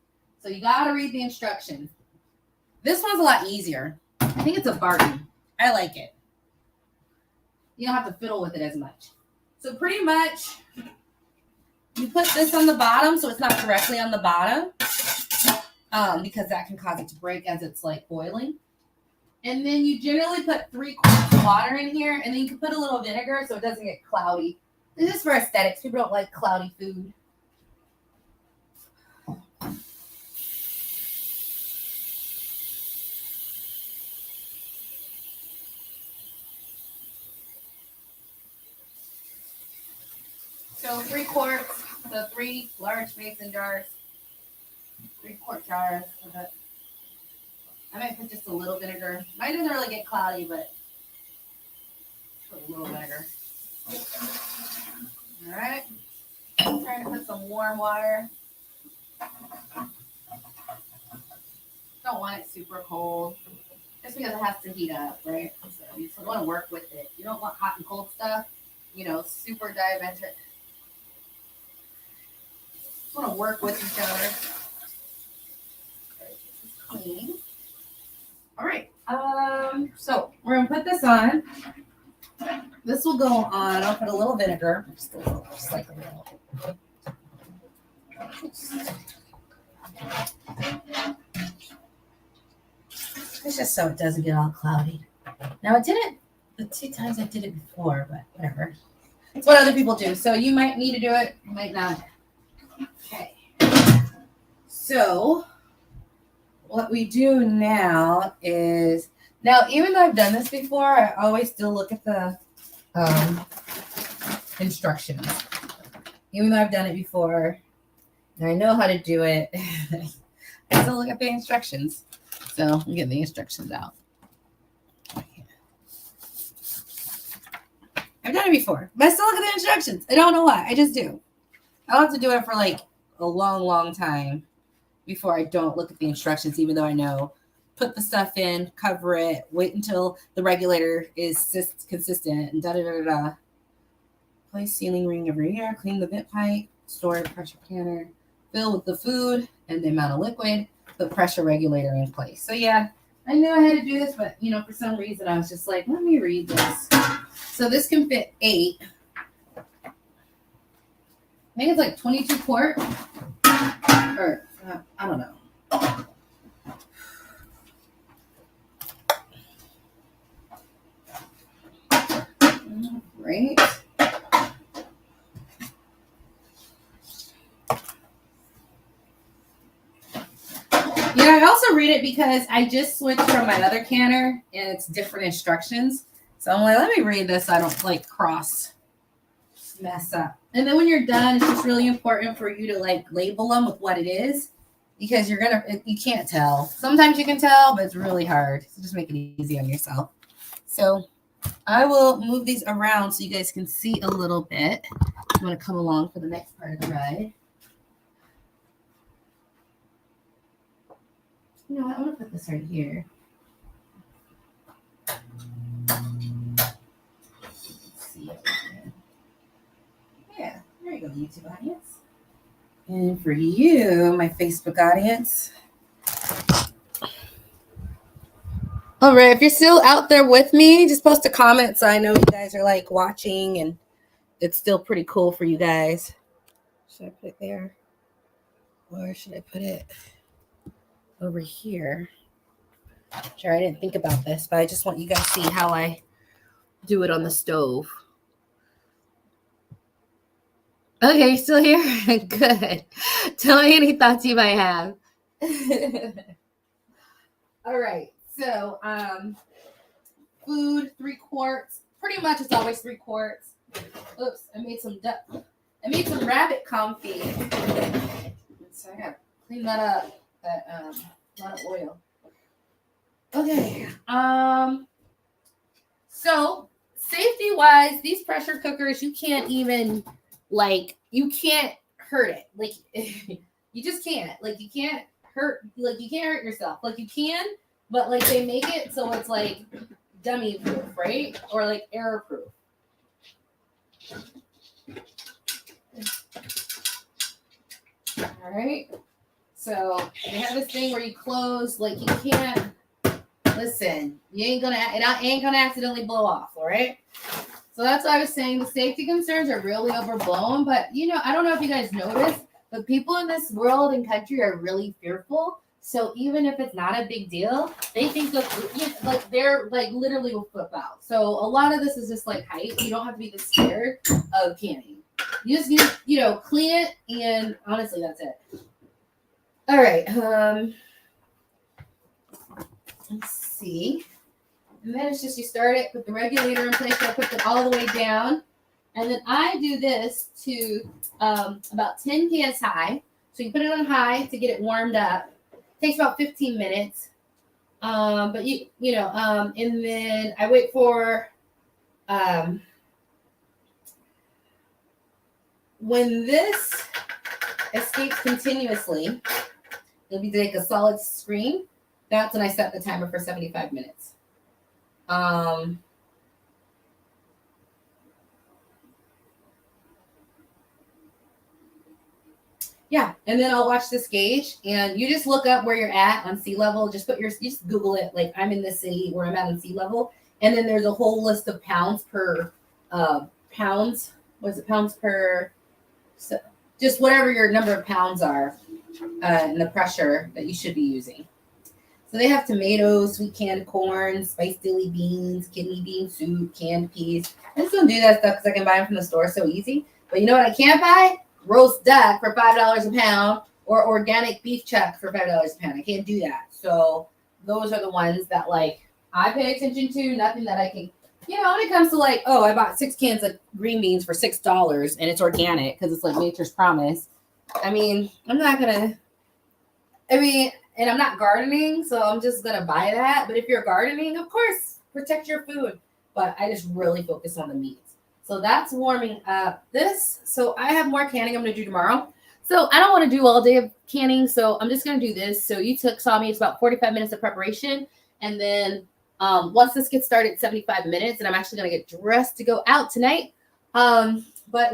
so you gotta read the instructions. This one's a lot easier. I think it's a Barton. I like it. You don't have to fiddle with it as much. So pretty much, you put this on the bottom so it's not directly on the bottom. Because that can cause it to break as it's like boiling. And then you generally put 3 quarts of water in here, and then you can put a little vinegar so it doesn't get cloudy. This is for aesthetics. People don't like cloudy food. So 3 quarts, so 3 large mason jars. 3-quart jars of it. I might put just a little vinegar. Mine doesn't really get cloudy, but put a little vinegar. All right. I'm trying to put some warm water. Don't want it super cold, just because it has to heat up, right? So you just want to work with it. You don't want hot and cold stuff. You know, super diametric. Just want to work with each other. Clean. All right. So we're gonna put this on. This will go on. I'll put a little vinegar, just a little, just like a little. It's just so it doesn't get all cloudy. Now it didn't the 2 times I did it before, but whatever. It's what other people do. So you might need to do it, you might not. Okay. So what we do now is, now even though I've done this before, I always still look at the instructions. Even though I've done it before and I know how to do it, I still look at the instructions. So I'm getting the instructions out. I've done it before, but I still look at the instructions. I don't know why. I just do. I'll have to do it for like a long, long time before I don't look at the instructions, even though I know. Put the stuff in, cover it, wait until the regulator is consistent, and da-da-da-da-da. Place sealing ring over here, clean the vent pipe, store pressure canner, fill with the food and the amount of liquid, put pressure regulator in place. So yeah, I knew I had to do this, but you know, for some reason I was just like, let me read this. So this can fit 8. I think it's like 22 quart, or I don't know. Right. Yeah, I also read it because I just switched from my other canner and it's different instructions. So I'm like, let me read this so I don't like cross mess up. And then when you're done, it's just really important for you to like label them with what it is, because you can't tell. Sometimes you can tell, but it's really hard. So just make it easy on yourself. So I will move these around so you guys can see a little bit. You want to come along for the next part of the ride. You know what? I'm going to put this right here. Yeah, there you go, YouTube audience. And for you, my Facebook audience. All right, if you're still out there with me, just post a comment so I know you guys are like watching and it's still pretty cool for you guys. Should I put it there? Or should I put it over here? Sure, I didn't think about this, but I just want you guys to see how I do it on the stove. Okay, you're still here? Good. Tell me any thoughts you might have. All right. So, food, 3 quarts. Pretty much it's always 3 quarts. Oops, I made some rabbit confit. So I gotta clean that up. That a lot of oil. Okay. So safety wise, these pressure cookers, you can't even you can't hurt it. Like you just can't. Like you can't hurt yourself. Like you can, but like they make it so it's like dummy proof, right? Or like error proof. All right. So they have this thing where you close, like you can't. Listen, it ain't gonna accidentally blow off, all right? So that's why I was saying the safety concerns are really overblown. But I don't know if you guys noticed, but people in this world and country are really fearful. So even if it's not a big deal, they think that they're like literally will flip out. So a lot of this is just like height. You don't have to be this scared of canning. You just need, clean it, and honestly, that's it. All right. Let's see. And then it's just you start it, put the regulator in place. I put it all the way down. And then I do this to about 10 psi. So you put it on high to get it warmed up. It takes about 15 minutes. But and then I wait for when this escapes continuously, it'll be like a solid screen. That's when I set the timer for 75 minutes. Yeah, and then I'll watch this gauge, and you just look up where you're at on sea level. Just Google it, like I'm in the city where I'm at on sea level, and then there's a whole list of pounds per pounds. What's it? Pounds per? So just whatever your number of pounds are, and the pressure that you should be using. So they have tomatoes, sweet canned corn, spiced dilly beans, kidney bean soup, canned peas. I just don't do that stuff because I can buy them from the store so easy. But you know what I can't buy? Roast duck for $5 a pound or organic beef chuck for $5 a pound. I can't do that. So those are the ones that I pay attention to. Nothing that I can, when it comes to I bought 6 cans of green beans for $6 and it's organic because it's like Nature's Promise. I mean, and I'm not gardening, so I'm just going to buy that. But if you're gardening, of course, protect your food. But I just really focus on the meats. So that's warming up this. So I have more canning I'm going to do tomorrow. So I don't want to do all day of canning, so I'm just going to do this. So you saw me, it's about 45 minutes of preparation. And then once this gets started, 75 minutes. And I'm actually going to get dressed to go out tonight. But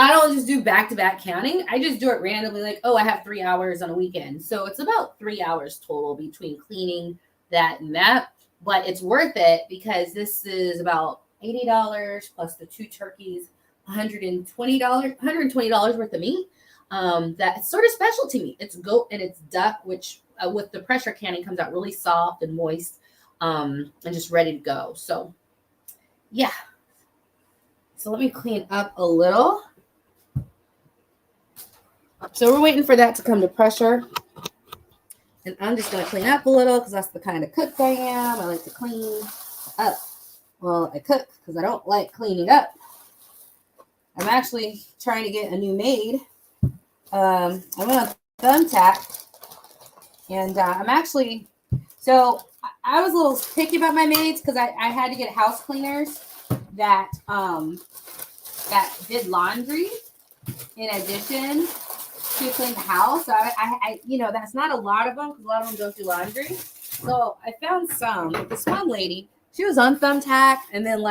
I don't just do back-to-back counting. I just do it randomly, I have 3 hours on a weekend. So it's about 3 hours total between cleaning that and that. But it's worth it because this is about $80 plus the 2 turkeys, $120 worth of meat. That's sort of specialty meat. It's goat and it's duck, which with the pressure canning comes out really soft and moist and just ready to go. So, yeah. So let me clean up a little. So we're waiting for that to come to pressure. And I'm just going to clean up a little because that's the kind of cook I am. I like to clean up. Well, I cook because I don't like cleaning up. I'm actually trying to get a new maid. I'm on Thumbtack. And I'm actually, so I was a little picky about my maids because I had to get house cleaners that did laundry in addition to clean the house. So I that's not a lot of them because a lot of them don't do laundry. So I found some. This one lady, she was on Thumbtack, and then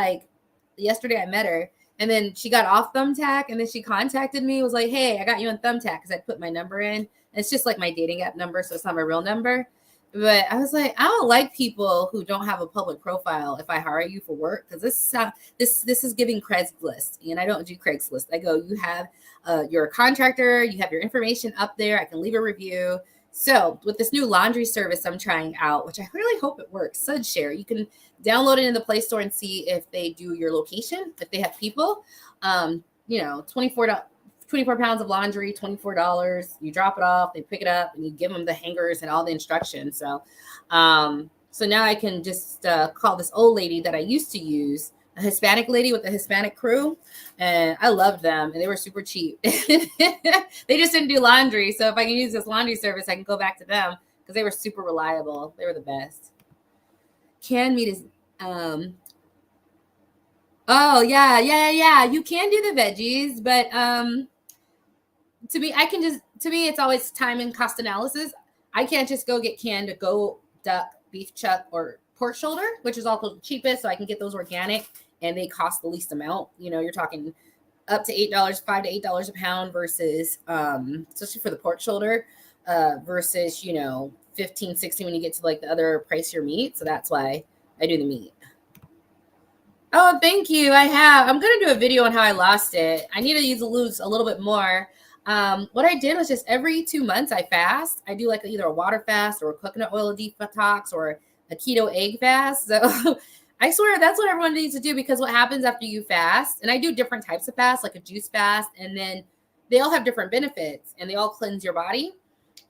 yesterday I met her, and then she got off Thumbtack, and then she contacted me, was like, hey, I got you on Thumbtack because I put my number in. And it's just like my dating app number, so it's not my real number. But I was like, I don't like people who don't have a public profile if I hire you for work, because this is giving Craigslist, and I don't do Craigslist. I go, you have you're a contractor, you have your information up there. I can leave a review. So with this new laundry service I'm trying out, which I really hope it works, SudShare, you can download it in the Play Store and see if they do your location, if they have people. 24 pounds of laundry, $24. You drop it off, they pick it up, and you give them the hangers and all the instructions. So now I can just call this old lady that I used to use, a Hispanic lady with a Hispanic crew, and I loved them, and they were super cheap. They just didn't do laundry, so if I can use this laundry service, I can go back to them because they were super reliable. They were the best. Canned meat is oh yeah. You can do the veggies, but to me it's always time and cost analysis. I can't just go get canned goat, duck, beef chuck, or pork shoulder, which is also the cheapest, so I can get those organic and they cost the least amount. You're talking up to $8, $5 to $8 a pound versus especially for the pork shoulder, versus 15, 16 when you get to like the other pricier meat. So that's why I do the meat. Oh, thank you. I have. I'm going to do a video on how I lost it. I need to lose a little bit more. What I did was just every 2 months I fast. I do like either a water fast or a coconut oil detox or a keto egg fast. So I swear that's what everyone needs to do, because what happens after you fast, and I do different types of fast, like a juice fast, and then they all have different benefits and they all cleanse your body.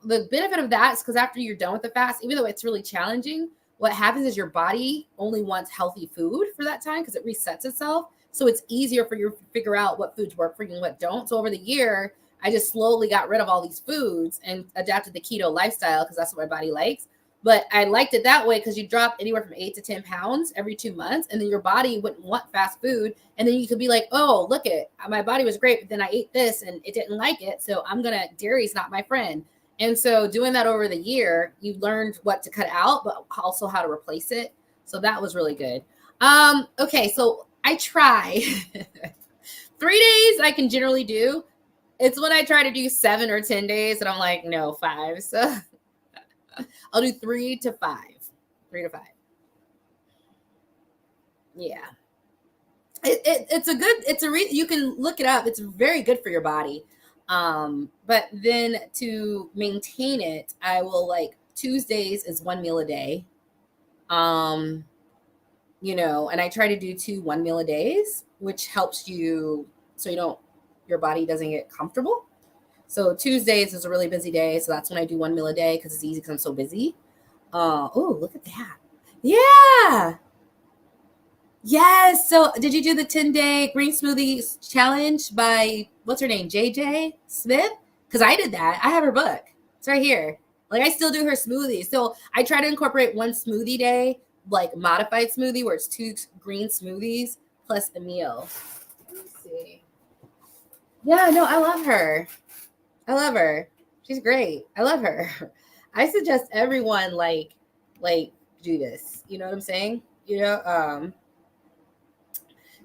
The benefit of that is because after you're done with the fast, even though it's really challenging, what happens is your body only wants healthy food for that time because it resets itself. So it's easier for you to figure out what foods work for you and what don't. So over the year, I just slowly got rid of all these foods and adapted the keto lifestyle because that's what my body likes. But I liked it that way because you drop anywhere from 8 to 10 pounds every 2 months, and then your body wouldn't want fast food. And then you could be like, oh, look it, my body was great, but then I ate this and it didn't like it. So dairy's not my friend. And so doing that over the year, you learned what to cut out, but also how to replace it. So that was really good. Okay, so I try 3 days I can generally do. It's when I try to do 7 or 10 days and I'm like, no, 5. So I'll do 3 to 5. 3 to 5. Yeah. You can look it up. It's very good for your body. But then to maintain it, I will Tuesdays is 1 meal a day. And I try to do 2 1 meal a days, which helps you so your body doesn't get comfortable. So Tuesdays is a really busy day. So that's when I do 1 meal a day because it's easy because I'm so busy. Oh, look at that. Yeah. Yes. So did you do the 10-day green smoothies challenge by, what's her name? JJ Smith? Because I did that. I have her book. It's right here. I still do her smoothies. So I try to incorporate 1 smoothie day, modified smoothie where it's 2 green smoothies plus a meal. Let me see. Yeah, no, I love her. She's great. I love her. I suggest everyone do this. You know what I'm saying?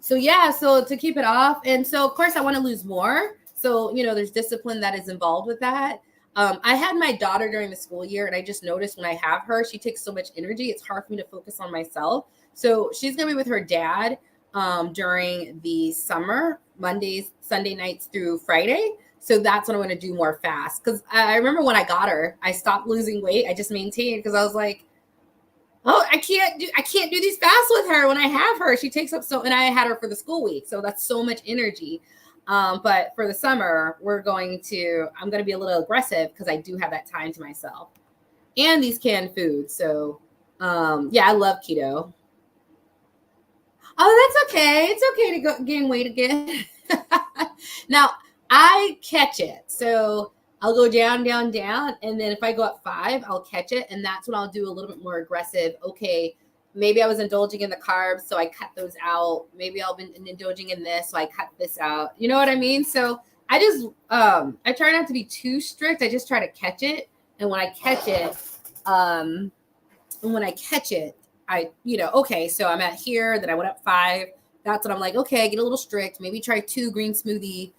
So yeah, so to keep it off. And so of course I want to lose more. So, there's discipline that is involved with that. I had my daughter during the school year, and I just noticed when I have her, she takes so much energy. It's hard for me to focus on myself. So she's going to be with her dad during the summer, Mondays, Sunday nights through Friday. So that's when I'm going to do more fast. Because I remember when I got her, I stopped losing weight. I just maintained because I was like, oh, I can't do these fasts with her when I have her. She takes up and I had her for the school week. So that's so much energy. But for the summer, I'm going to be a little aggressive because I do have that time to myself and these canned foods. So, yeah, I love keto. Oh, that's okay. It's okay to gain weight again. Now I catch it. So I'll go down, down, down. And then if I go up 5, I'll catch it. And that's when I'll do a little bit more aggressive. Okay, maybe I was indulging in the carbs, so I cut those out. Maybe I've been indulging in this, so I cut this out. You know what I mean? So I just, I try not to be too strict. I just try to catch it. And when I catch it, okay, so I'm at here, then I went up 5. That's when I'm like, okay, get a little strict. Maybe try 2 green smoothie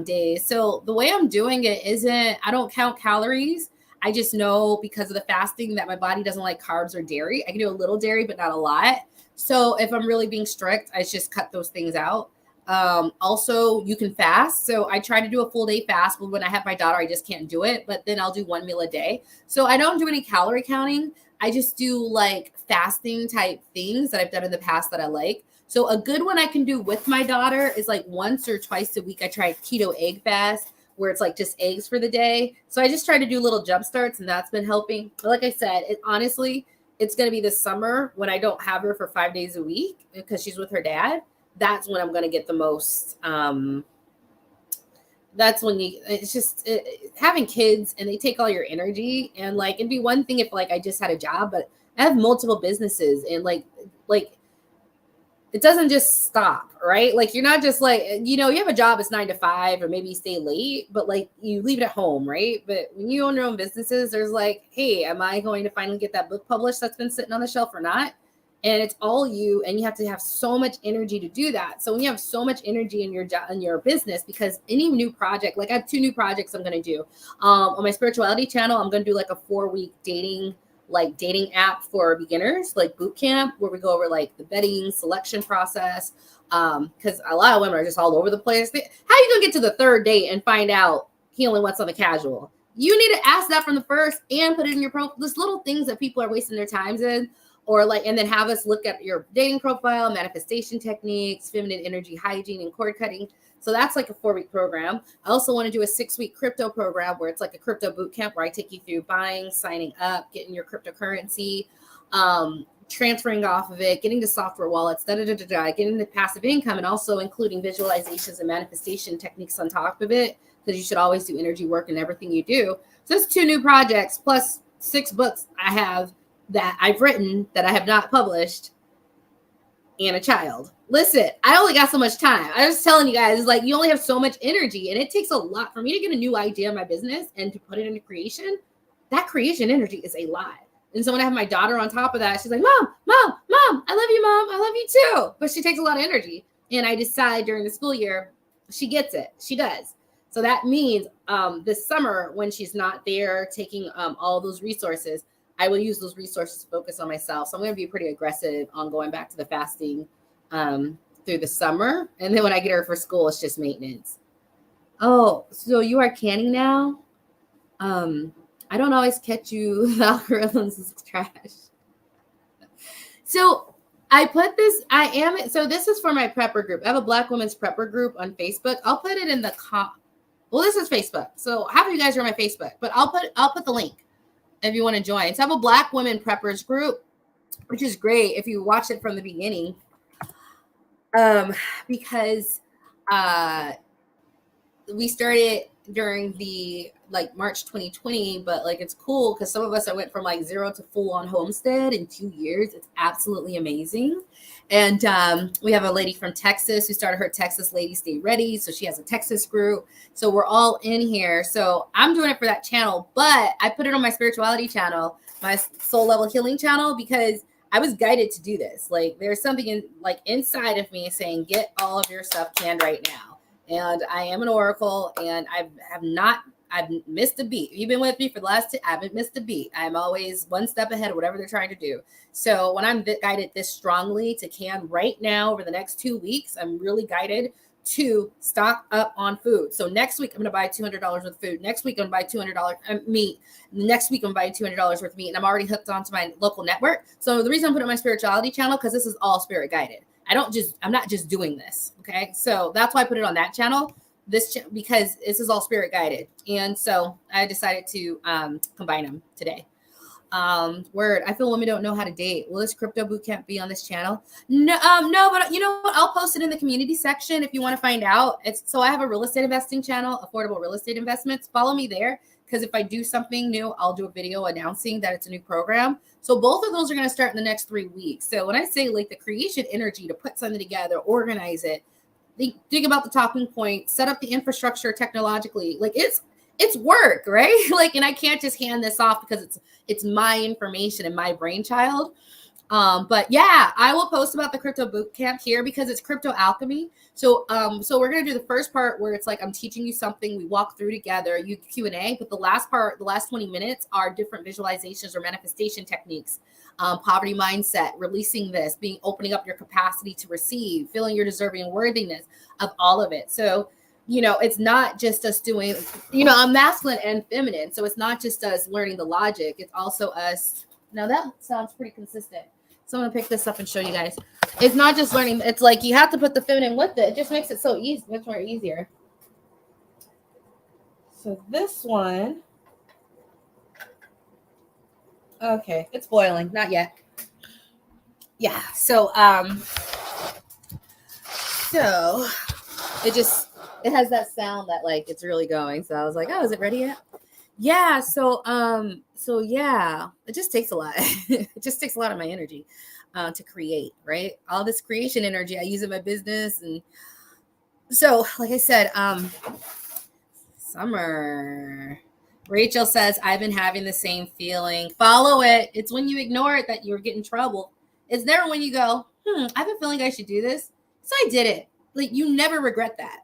days. So the way I'm doing it I don't count calories. I just know because of the fasting that my body doesn't like carbs or dairy. I can do a little dairy, but not a lot. So if I'm really being strict, I just cut those things out. Also, you can fast. So I try to do a full day fast, but when I have my daughter, I just can't do it. But then I'll do one meal a day. So I don't do any calorie counting. I just do like fasting type things that I've done in the past that I like. So a good one I can do with my daughter is like once or twice a week. I try keto egg fast where it's like just eggs for the day. So I just try to do little jump starts and that's been helping. But like I said, honestly, it's going to be this summer when I don't have her for 5 days a week because she's with her dad. That's when I'm going to get the most, that's when it's just having kids and they take all your energy. And like, it'd be one thing if like I just had a job, but I have multiple businesses and like it doesn't just stop, right? Like you're not just like, you have a job, it's 9 to 5 or maybe you stay late, but like you leave it at home, right? But when you own your own businesses, there's like, hey, am I going to finally get that book published that's been sitting on the shelf or not? And it's all you, and you have to have so much energy to do that. So when you have so much energy in your job, in your business, because any new project, like I have 2 new projects I'm going to do on my spirituality channel, I'm going to do like a 4-week dating app for beginners, like boot camp, where we go over like the vetting selection process. Because a lot of women are just all over the place. How are you going to get to the 3rd date and find out he only wants something casual? You need to ask that from the first and put it in your profile. There's little things that people are wasting their times in. Or like, and then have us look at your dating profile, manifestation techniques, feminine energy hygiene, and cord cutting. So that's like a 4-week program. I also want to do a 6-week crypto program where it's like a crypto boot camp where I take you through buying, signing up, getting your cryptocurrency, transferring off of it, getting to software wallets, getting to passive income, and also including visualizations and manifestation techniques on top of it, because you should always do energy work in everything you do. So that's 2 new projects plus 6 books I have that I've written that I have not published, and a child. Listen, I only got so much time. I was telling you guys, like, you only have so much energy, and it takes a lot for me to get a new idea in my business and to put it into creation. That creation energy is a lot. And so when I have my daughter on top of that, she's like, Mom, I love you, Mom. I love you too. But she takes a lot of energy. And I decide during the school year, she gets it. She does. So that means this summer when she's not there taking all those resources, I will use those resources to focus on myself. So I'm going to be pretty aggressive on going back to the fasting through the summer. And then when I get her for school, it's just maintenance. Oh, so you are canning now? I don't always catch you. The algorithms is trash. So I put this, so this is for my prepper group. I have a Black women's prepper group on Facebook. I'll put it in the well, this is Facebook. So half of you guys are on my Facebook, but I'll put the link if you want to join. So I have a Black women preppers group, which is great if you watch it from the beginning. Because we started during the March 2020, but it's cool because some of us, I went from 0 to full on homestead in 2 years. It's absolutely amazing. And we have a lady from Texas who started her Texas Ladies Stay Ready. So she has a Texas group. So we're all in here. So I'm doing it for that channel, but I put it on my spirituality channel, my soul level healing channel, because I was guided to do this. There's something inside of me saying, get all of your stuff canned right now. And I am an oracle, and I've missed a beat. If you've been with me for the last I haven't missed a beat. I'm always one step ahead of whatever they're trying to do. So when I'm guided this strongly to can right now over the next 2 weeks, I'm really guided to stock up on food. So next week, I'm going to buy $200 worth of food. Next week, I'm going to buy $200 meat. Next week, I'm buying $200 worth of meat. And I'm already hooked onto my local network. So the reason I'm putting my spirituality channel, because this is all spirit guided. I'm not just doing this. Okay. So that's why I put it on that channel, because this is all spirit guided. And so I decided to combine them today. Word. I feel women don't know how to date. Will this crypto bootcamp be on this channel? No, but you know what? I'll post it in the community section if you want to find out. So I have a real estate investing channel, affordable real estate investments. Follow me there, because if I do something new, I'll do a video announcing that it's a new program. So both of those are going to start in the next 3 weeks. So when I say the creation energy to put something together, organize it, think about the talking point, set up the infrastructure technologically, it's work, right? And I can't just hand this off because it's my information and my brainchild. But yeah, I will post about the crypto boot camp here because it's crypto alchemy. So we're gonna do the first part where it's like I'm teaching you something, we walk through together, you Q&A, but the last part, the last 20 minutes are different visualizations or manifestation techniques, poverty mindset, releasing this, being opening up your capacity to receive, feeling your deserving worthiness of all of it. So it's not just us doing, I'm masculine and feminine. So it's not just us learning the logic, it's also us. Now that sounds pretty consistent. So I'm gonna pick this up and show you guys. It's not just learning. It's like you have to put the feminine with it. It just makes it so easy, much more easier. So this one, okay, it's boiling. Not yet. Yeah. So it has that sound that like it's really going. So I was like, oh, is it ready yet? Yeah. So yeah, it just takes a lot. It just takes a lot of my energy. To create, right? All this creation energy I use in my business. And so, like I said, summer. Rachel says, I've been having the same feeling. Follow it. It's when you ignore it that you're getting trouble. It's never when you go, I have a feeling I should do this. So I did it. Like, you never regret that.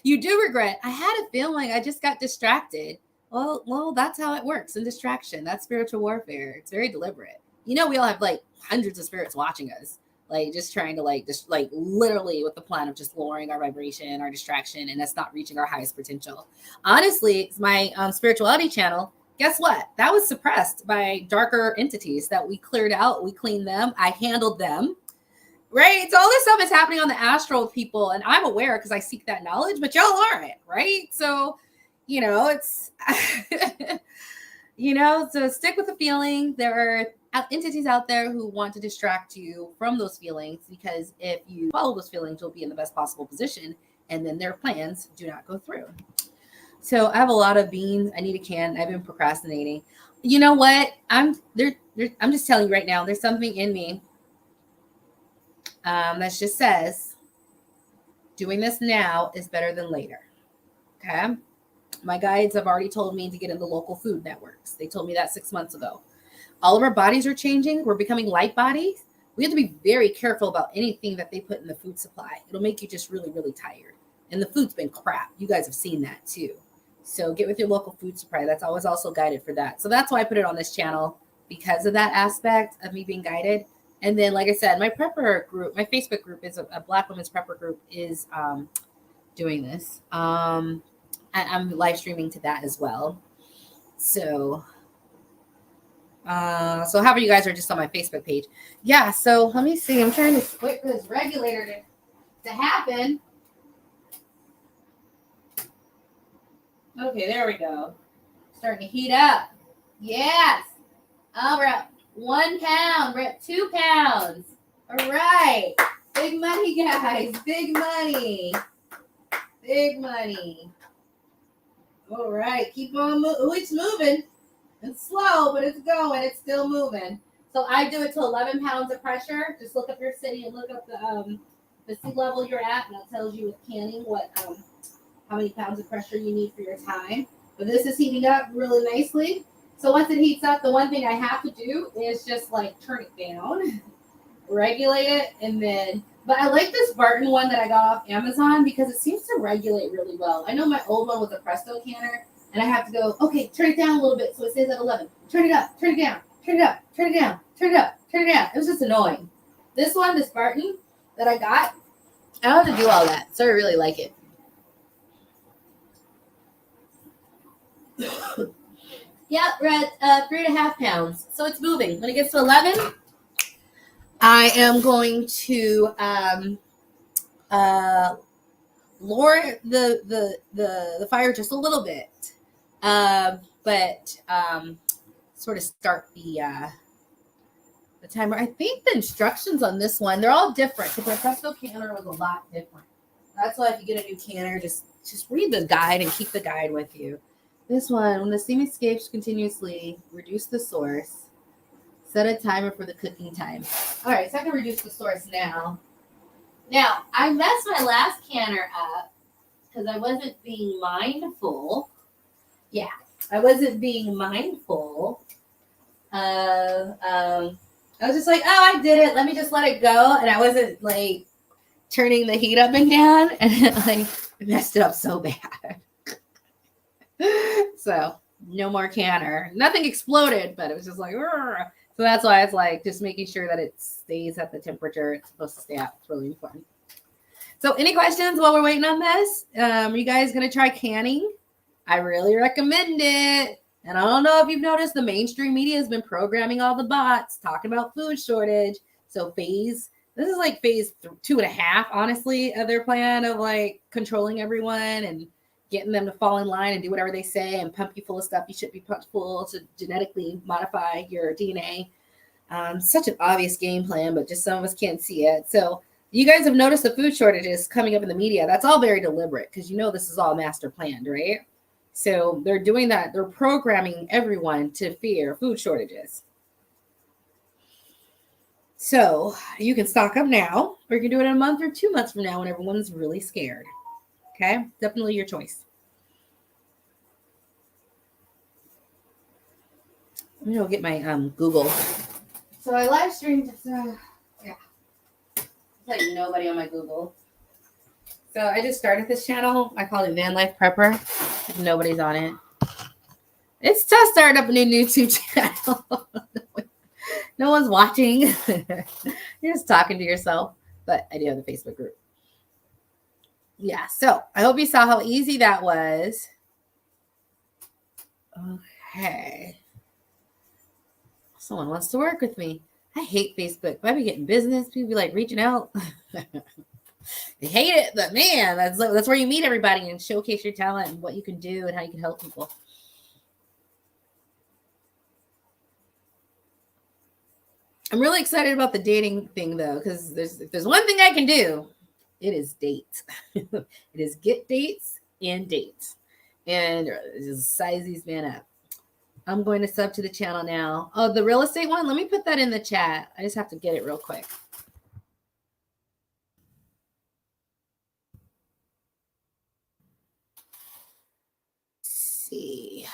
You do regret, I had a feeling, I just got distracted. Well, that's how it works in distraction. That's spiritual warfare. It's very deliberate. We all have like hundreds of spirits watching us, like just trying to just literally with the plan of just lowering our vibration, our distraction, and that's not reaching our highest potential. Honestly, it's my spirituality channel. Guess what? That was suppressed by darker entities that we cleared out. We cleaned them. I handled them. Right? So all this stuff is happening on the astral people, and I'm aware because I seek that knowledge, but y'all aren't, right? So, it's, so stick with the feeling. There are entities out there who want to distract you from those feelings, because if you follow those feelings, you'll be in the best possible position, and then their plans do not go through. So I have a lot of beans. I need a can. I've been procrastinating. You know what? I'm just telling you right now, there's something in me that just says doing this now is better than later. Okay. My guides have already told me to get in the local food networks. They told me that 6 months ago. All of our bodies are changing. We're becoming light bodies. We have to be very careful about anything that they put in the food supply. It'll make you just really, really tired. And the food's been crap. You guys have seen that too. So get with your local food supply. That's always also guided for that. So that's why I put it on this channel, because of that aspect of me being guided. And then, like I said, my prepper group, my Facebook group is a Black women's prepper group, is doing this. I'm live streaming to that as well. So however you guys are just on my Facebook page. Yeah, so let me see. I'm trying to wait for this regulator to happen. Okay, there we go. Starting to heat up. Yes. All right. 1 pound. We're at 2 pounds. All right. Big money, guys. Big money. Big money. All right. Keep on moving. Oh, it's moving. It's slow, but it's going. It's still moving. So I do it to 11 pounds of pressure. Just look up your city and look up the sea level you're at, and that tells you with canning what how many pounds of pressure you need for your time. But this is heating up really nicely. So once it heats up, the one thing I have to do is just turn it down, regulate it, and then, but I like this Barton one that I got off Amazon because it seems to regulate really well. I know my old one was a Presto canner, and I have to go, okay, turn it down a little bit so it stays at 11. Turn it up, turn it down, turn it up, turn it down, turn it up, turn it down. It was just annoying. This one, this Barton that I got, I don't have to do all that, so I really like it. Yep, we're at 3.5 pounds. So it's moving. When it gets to 11, I am going to lower the fire just a little bit, but sort of start the timer. I think the instructions on this one, they're all different, because my Presto canner was a lot different. That's why if you get a new canner, just read the guide and keep the guide with you. This one, when the steam escapes continuously, reduce the source. Set a timer for the cooking time. All right, so I can reduce the source now. Now, I messed my last canner up because I wasn't being mindful. Yeah, I wasn't being mindful of I was just like, oh, I did it. Let me just let it go. And I wasn't like turning the heat up and down, and it like messed it up so bad. So no more canner. Nothing exploded, but it was just like, Rrr. So that's why it's like just making sure that it stays at the temperature it's supposed to stay at. It's really important. So any questions while we're waiting on this? Are you guys going to try canning? I really recommend it. And I don't know if you've noticed, the mainstream media has been programming all the bots talking about food shortage. So this is like phase 2.5, honestly, of their plan of like controlling everyone and getting them to fall in line and do whatever they say and pump you full of stuff you should be pumped full to genetically modify your DNA. Such an obvious game plan, but just some of us can't see it. So you guys have noticed the food shortages coming up in the media. That's all very deliberate because you know this is all master planned, right? So they're doing that. They're programming everyone to fear food shortages. So you can stock up now, or you can do it in a month or 2 months from now when everyone's really scared. Okay, definitely your choice. Let me go get my Google. So I live streamed. Yeah, like nobody on my Google. So I just started this channel. I call it Van Life Prepper. Nobody's on it. It's tough starting up a new YouTube channel. No one's watching. You're just talking to yourself. But I do have the Facebook group. Yeah, so I hope you saw how easy that was. Okay. Someone wants to work with me. I hate Facebook. If I be getting business, people be like reaching out. They hate it, but man, that's where you meet everybody and showcase your talent and what you can do and how you can help people. I'm really excited about the dating thing though, because if there's one thing I can do, it is date. It is get dates and dates, and just size these men up. I'm going to sub to the channel now. Oh, the real estate one. Let me put that in the chat. I just have to get it real quick. See.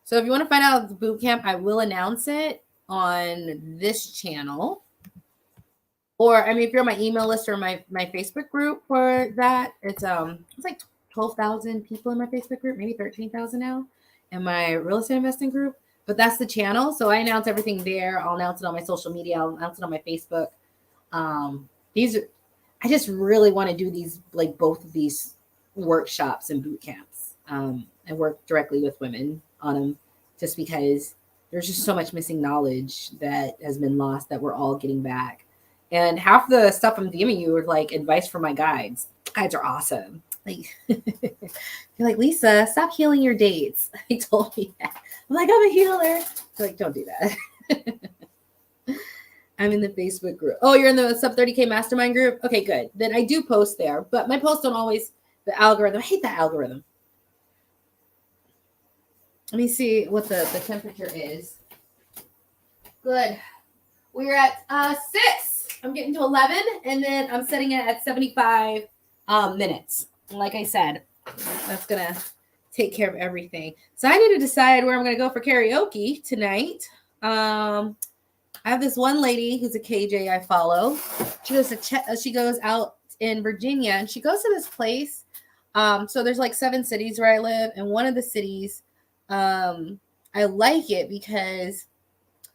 So if you want to find out the boot camp, I will announce it on this channel. Or I mean, if you're on my email list or my Facebook group for that, it's like 12,000 people in my Facebook group, maybe 13,000 now, in my real estate investing group. But that's the channel, so I announce everything there. I'll announce it on my social media. I'll announce it on my Facebook. I just really want to do these, like both of these workshops and boot camps, and work directly with women on them, just because there's just so much missing knowledge that has been lost that we're all getting back. And half the stuff I'm DMing you are like advice from my guides. Guides are awesome. Like, you're like, Lisa, stop healing your dates. They told me that. I'm like, I'm a healer. They're like, don't do that. I'm in the Facebook group. Oh, you're in the sub 30K mastermind group? Okay, good. Then I do post there, but my posts don't always, the algorithm. I hate that algorithm. Let me see what the temperature is. Good. We're at 6. I'm getting to 11, and then I'm setting it at 75 minutes. Like I said, that's going to take care of everything. So I need to decide where I'm going to go for karaoke tonight. I have this one lady who's a KJ I follow. She goes out in Virginia, and she goes to this place. So there's like 7 cities where I live, and one of the cities, I like it because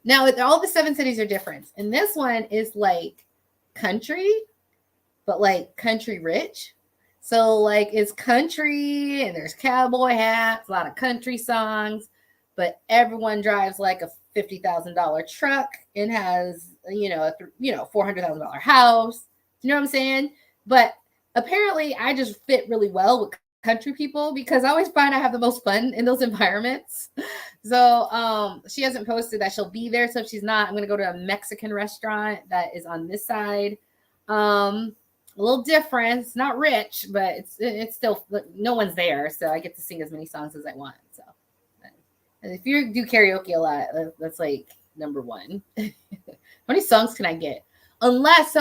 now all the 7 cities are different. And this one is like country, but like country rich. So like it's country and there's cowboy hats, a lot of country songs, but everyone drives like a $50,000 truck and has, $400,000 house. You know what I'm saying? But apparently I just fit really well with country people because I always find I have the most fun in those environments. So she hasn't posted that she'll be there. So if she's not, I'm going to go to a Mexican restaurant that is on this side. A little different. It's not rich, but it's still, no one's there. So I get to sing as many songs as I want. So if you do karaoke a lot, that's like number one. How many songs can I get? So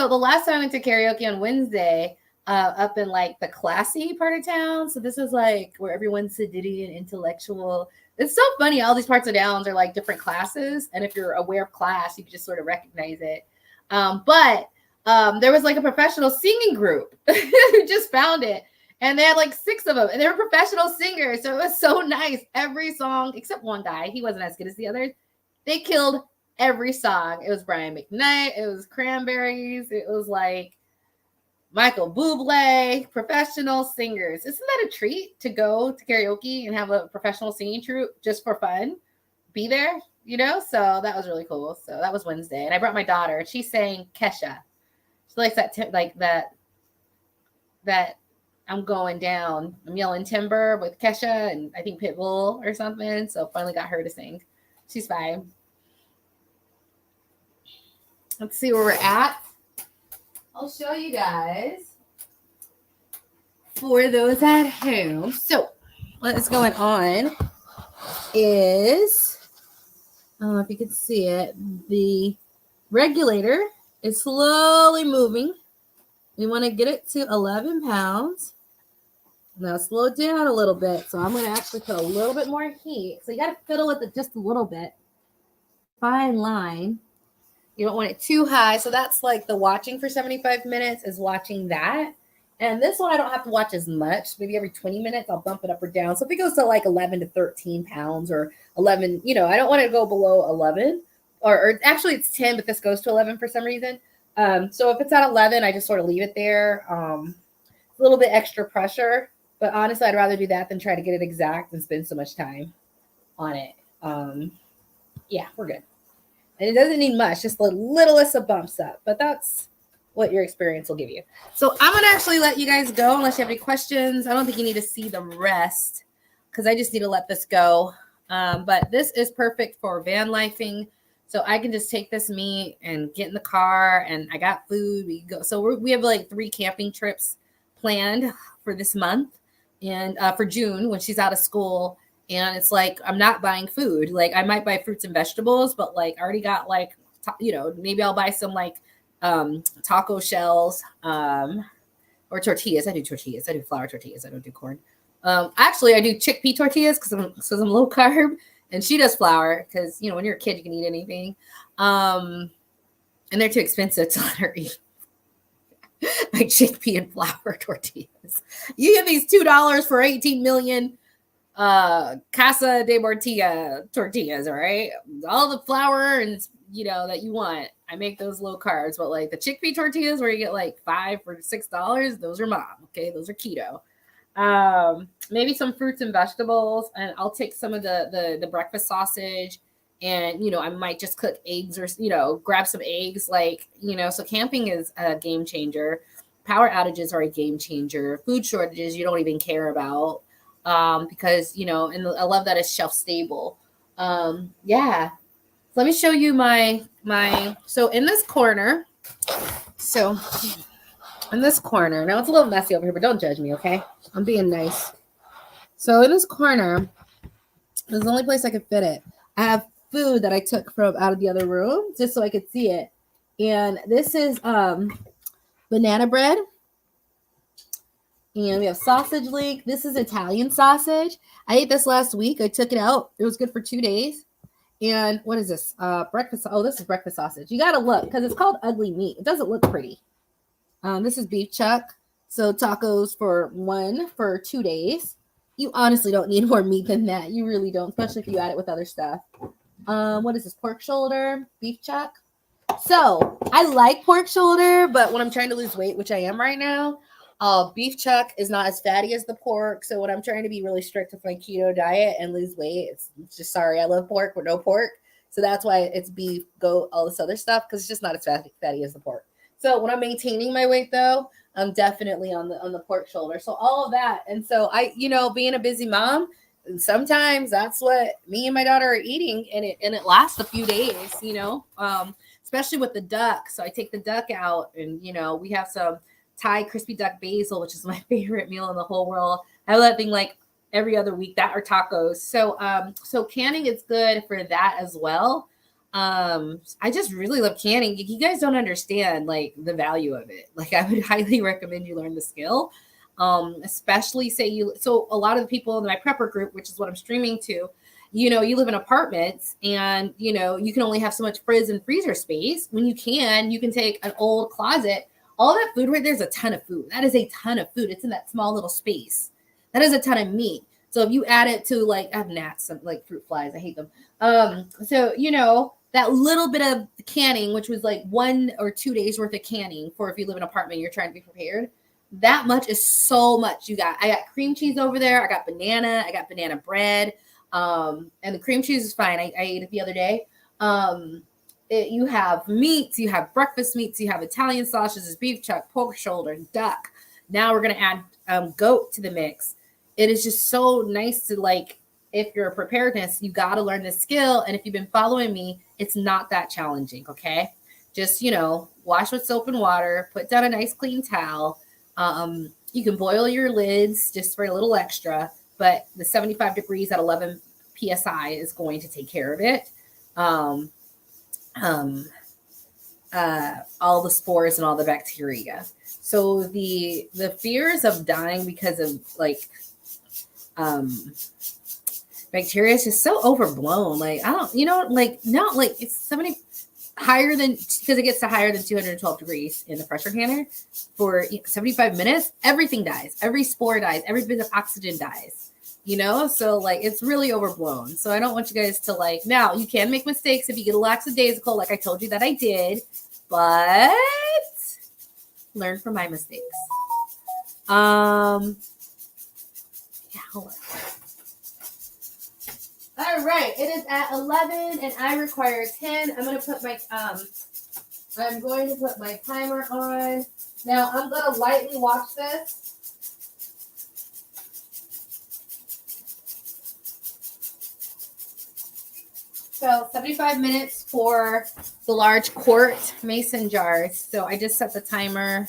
the last time I went to karaoke on Wednesday, up in like the classy part of town. So this is like where everyone's sedity and intellectual. It's so funny. All these parts of downs are like different classes. And if you're aware of class, you can just sort of recognize it. But there was like a professional singing group who just found it. And they had like 6 of them. And they were professional singers. So it was so nice. Every song, except one guy, he wasn't as good as the others. They killed every song. It was Brian McKnight. It was Cranberries. It was like Michael Bublé, professional singers. Isn't that a treat to go to karaoke and have a professional singing troupe just for fun? Be there, you know? So that was really cool. So that was Wednesday. And I brought my daughter and she sang Kesha. She likes that I'm going down. I'm yelling timber with Kesha and I think Pitbull or something. So finally got her to sing. She's 5. Let's see where we're at. I'll show you guys for those at home. So what's going on is, I don't know if you can see it, the regulator is slowly moving. We want to get it to 11 pounds. Now slow it down a little bit. So I'm going to actually put a little bit more heat. So you got to fiddle with it just a little bit. Fine line. You don't want it too high. So that's like the watching for 75 minutes is watching that. And this one, I don't have to watch as much. Maybe every 20 minutes, I'll bump it up or down. So if it goes to like 11 to 13 pounds or 11, you know, I don't want it to go below 11 or actually it's 10, but this goes to 11 for some reason. So if it's at 11, I just sort of leave it there. A little bit extra pressure, but honestly, I'd rather do that than try to get it exact and spend so much time on it. Yeah, we're good. And it doesn't need much, just the littlest of bumps up. But that's what your experience will give you. So I'm going to actually let you guys go unless you have any questions. I don't think you need to see the rest because I just need to let this go. But this is perfect for van lifing. So I can just take this meat and get in the car and I got food. We go. So we have like 3 camping trips planned for this month and for June when she's out of school. And it's like, I'm not buying food. Like I might buy fruits and vegetables, but like I already got like, you know, maybe I'll buy some like taco shells or tortillas. I do tortillas. I do flour tortillas. I don't do corn. Actually, I do chickpea tortillas because I'm low carb. And she does flour because, you know, when you're a kid, you can eat anything. And they're too expensive to let her eat. Like chickpea and flour tortillas. You get these $2 for 18 million Casa de Mortilla tortillas, all right? All the flour and, you know, that you want. I make those low carbs, but like the chickpea tortillas where you get like 5 for $6, those are mom, okay? Those are keto. Maybe some fruits and vegetables, and I'll take some of the breakfast sausage and, you know, I might just cook eggs or, you know, grab some eggs, like, you know, so camping is a game changer. Power outages are a game changer. Food shortages, you don't even care about. Because, you know, and I love that it's shelf stable. Yeah. So let me show you so in this corner, now it's a little messy over here, but don't judge me, okay? I'm being nice. So in this corner, this is the only place I could fit it. I have food that I took from out of the other room just so I could see it. And this is banana bread. And we have sausage link. This is Italian sausage. I ate this last week. I took it out. It was good for 2 days. And what is this? Breakfast. Oh, this is breakfast sausage. You got to look because it's called ugly meat. It doesn't look pretty. This is beef chuck. So tacos for 2 days. You honestly don't need more meat than that. You really don't, especially if you add it with other stuff. What is this? Pork shoulder, beef chuck. So I like pork shoulder, but when I'm trying to lose weight, which I am right now, beef chuck is not as fatty as the pork. So when I'm trying to be really strict with my keto diet and lose weight, it's just sorry. I love pork, but no pork. So that's why it's beef, goat, all this other stuff, because it's just not as fatty as the pork. So when I'm maintaining my weight, though, I'm definitely on the pork shoulder. So all of that. And so I, you know, being a busy mom, sometimes that's what me and my daughter are eating, and it lasts a few days, you know, especially with the duck. So I take the duck out, and, you know, we have some Thai crispy duck basil, which is my favorite meal in the whole world. I have that thing like every other week, that or tacos. So canning is good for that as well. I just really love canning. You guys don't understand like the value of it. Like I would highly recommend you learn the skill. Especially so a lot of the people in my prepper group, which is what I'm streaming to, you live in apartments and, you can only have so much fridge and freezer space. When you can take an old closet. All that food right there is a ton of food. That is a ton of food. It's in that small little space. That is a ton of meat. So if you add it to I have gnats, some like fruit flies. I hate them. So, that little bit of canning, which was like 1 or 2 days worth of canning for if you live in an apartment, you're trying to be prepared. That much is so much. I got cream cheese over there. I got banana bread. And the cream cheese is fine. I ate it the other day. You have meats, you have breakfast meats, you have Italian sausages, beef chuck, pork shoulder, duck. Now we're going to add goat to the mix. It is just so nice to if you're a preparedness, you got to learn this skill. And if you've been following me, it's not that challenging. Okay. Just, wash with soap and water, put down a nice clean towel. You can boil your lids just for a little extra, but the 75 degrees at 11 PSI is going to take care of it. All the spores and all the bacteria. So the fears of dying because of bacteria is just so overblown. It's 70 higher than, because it gets to higher than 212 degrees in the pressure canner for 75 minutes. Everything dies. Every spore dies. Every bit of oxygen dies. So it's really overblown. So I don't want you guys to now you can make mistakes if you get a lackadaisical, like I told you that I did, but learn from my mistakes. Yeah, hold on. All right, it is at 11 and I require 10. I'm going to put my timer on. Now I'm going to lightly watch this. So 75 minutes for the large quart mason jars. So I just set the timer.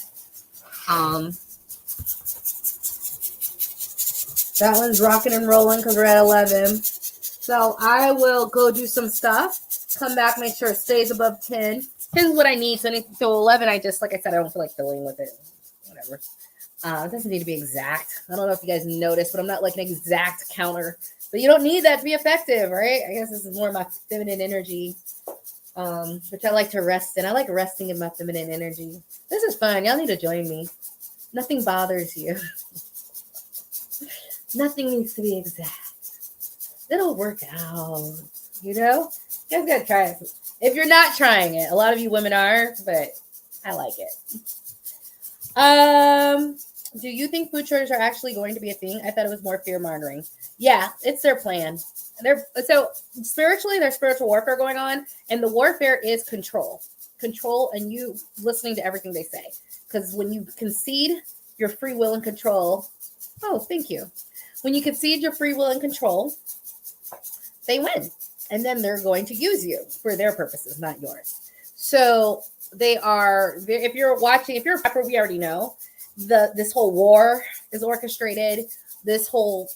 That one's rocking and rolling because we're at 11. So I will go do some stuff, come back, make sure it stays above 10. Here's what I need. So 11, I just, like I said, I don't feel like filling with it. Whatever. It doesn't need to be exact. I don't know if you guys noticed, but I'm not like an exact counter. But you don't need that to be effective, right? I guess this is more my feminine energy, which I like to rest in. I like resting in my feminine energy. This is fun. Y'all need to join me. Nothing bothers you. Nothing needs to be exact. It'll work out, You guys gotta try it. If you're not trying it, a lot of you women are, but I like it. Do you think food shortages are actually going to be a thing? I thought it was more fear mongering. Yeah, it's their plan. So spiritually, there's spiritual warfare going on, and the warfare is control, and you listening to everything they say. Because when you concede your free will and control, thank you. When you concede your free will and control, they win, and then they're going to use you for their purposes, not yours. So they are. If you're a prepper, we already know this whole war is orchestrated. This whole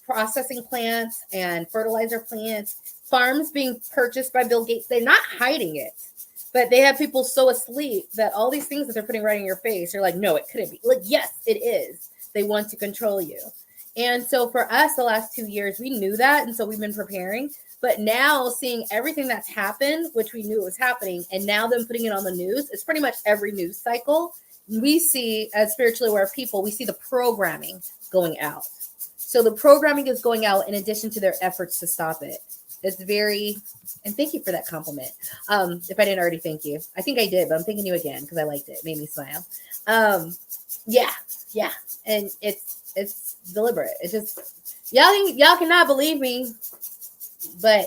processing plants and fertilizer plants, farms being purchased by Bill Gates. They're not hiding it, but they have people so asleep that all these things that they're putting right in your face, you're like, no, it couldn't be. Yes, it is. They want to control you. And so for us, the last 2 years, we knew that. And so we've been preparing. But now seeing everything that's happened, which we knew was happening, and now them putting it on the news, it's pretty much every news cycle. We see, as spiritually aware people, we see the programming going out. So the programming is going out in addition to their efforts to stop it. It's and thank you for that compliment. If I didn't already thank you. I think I did, but I'm thanking you again because I liked it. It made me smile. Yeah. And it's deliberate. It's just, y'all cannot believe me, but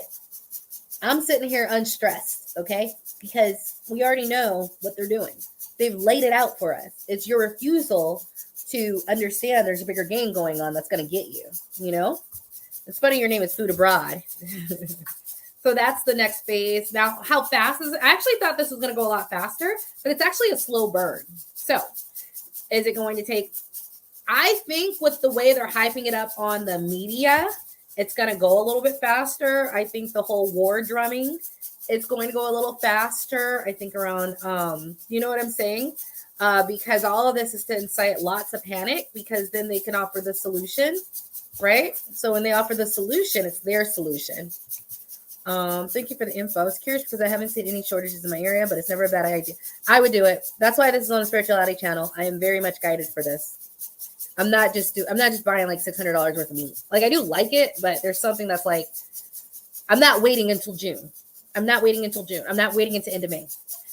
I'm sitting here unstressed, okay? Because we already know what they're doing. They've laid it out for us. It's your refusal to understand there's a bigger game going on that's going to get you, It's funny your name is Food Abroad. So that's the next phase. Now, how fast is it? I actually thought this was going to go a lot faster, but it's actually a slow burn. So is it going to take, I think with the way they're hyping it up on the media, it's going to go a little bit faster. I think the whole war drumming, it's going to go a little faster. I think around, you know what I'm saying? because all of this is to incite lots of panic, because then they can offer the solution, right? So when they offer the solution, it's their solution. Thank you for the info. I was curious because I haven't seen any shortages in my area, but it's never a bad idea. I would do it. That's why this is on the spirituality channel. I am very much guided for this. I'm not just buying like $600 worth of meat. Like, I do like it, but there's something that's like, I'm not waiting until June. I'm not waiting until end of May.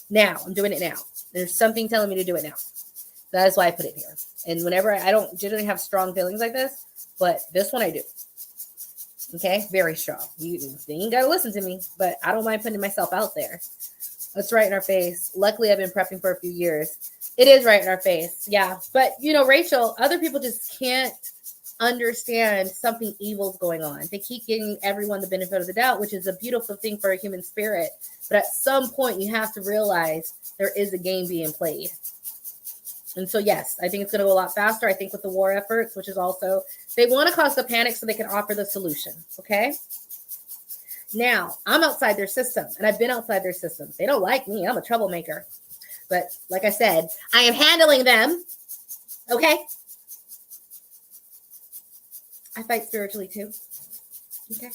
Now, I'm doing it now. There's something telling me to do it now. That is why I put it here. And whenever I don't generally have strong feelings like this, but this one I do. Okay, very strong. You ain't gotta listen to me, but I don't mind putting myself out there. It's right in our face. Luckily, I've been prepping for a few years. It is right in our face. Yeah. But, Rachel, other people just can't understand something evil's going on. They keep giving everyone the benefit of the doubt, which is a beautiful thing for a human spirit. But at some point, you have to realize there is a game being played. And so, yes, I think it's going to go a lot faster. I think with the war efforts, which is also, they want to cause the panic so they can offer the solution. Okay. Now, I'm outside their system, and I've been outside their system. They don't like me. I'm a troublemaker. But like I said, I am handling them. Okay. I fight spiritually too. Okay.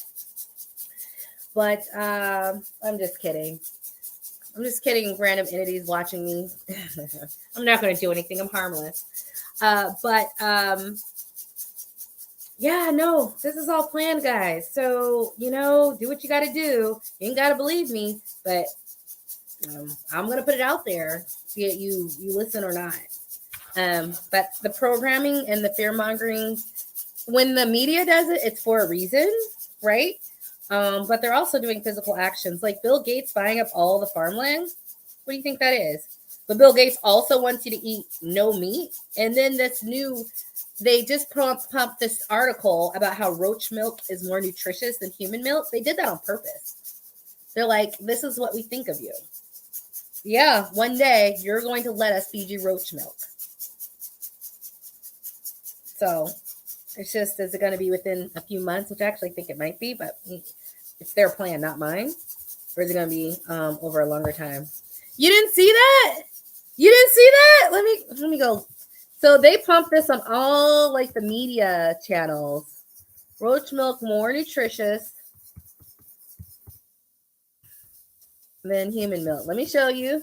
But I'm just kidding. I'm just kidding. Random entities watching me. I'm not going to do anything. I'm harmless. Yeah, no, this is all planned, guys. So, do what you got to do. You ain't got to believe me, but I'm going to put it out there. See it, you listen or not. But the programming and the fear mongering, when the media does it, it's for a reason, right? But they're also doing physical actions, like Bill Gates buying up all the farmland. What do you think that is? But Bill Gates also wants you to eat no meat. And then they just pumped this article about how roach milk is more nutritious than human milk. They did that on purpose. They're like, this is what we think of you. Yeah, one day you're going to let us feed you roach milk. So it's just, is it going to be within a few months, which I actually think it might be, but it's their plan, not mine. Or is it going to be over a longer time? You didn't see that? You didn't see that? Let me go. So they pump this on all like the media channels. Roach milk more nutritious than human milk. Let me show you.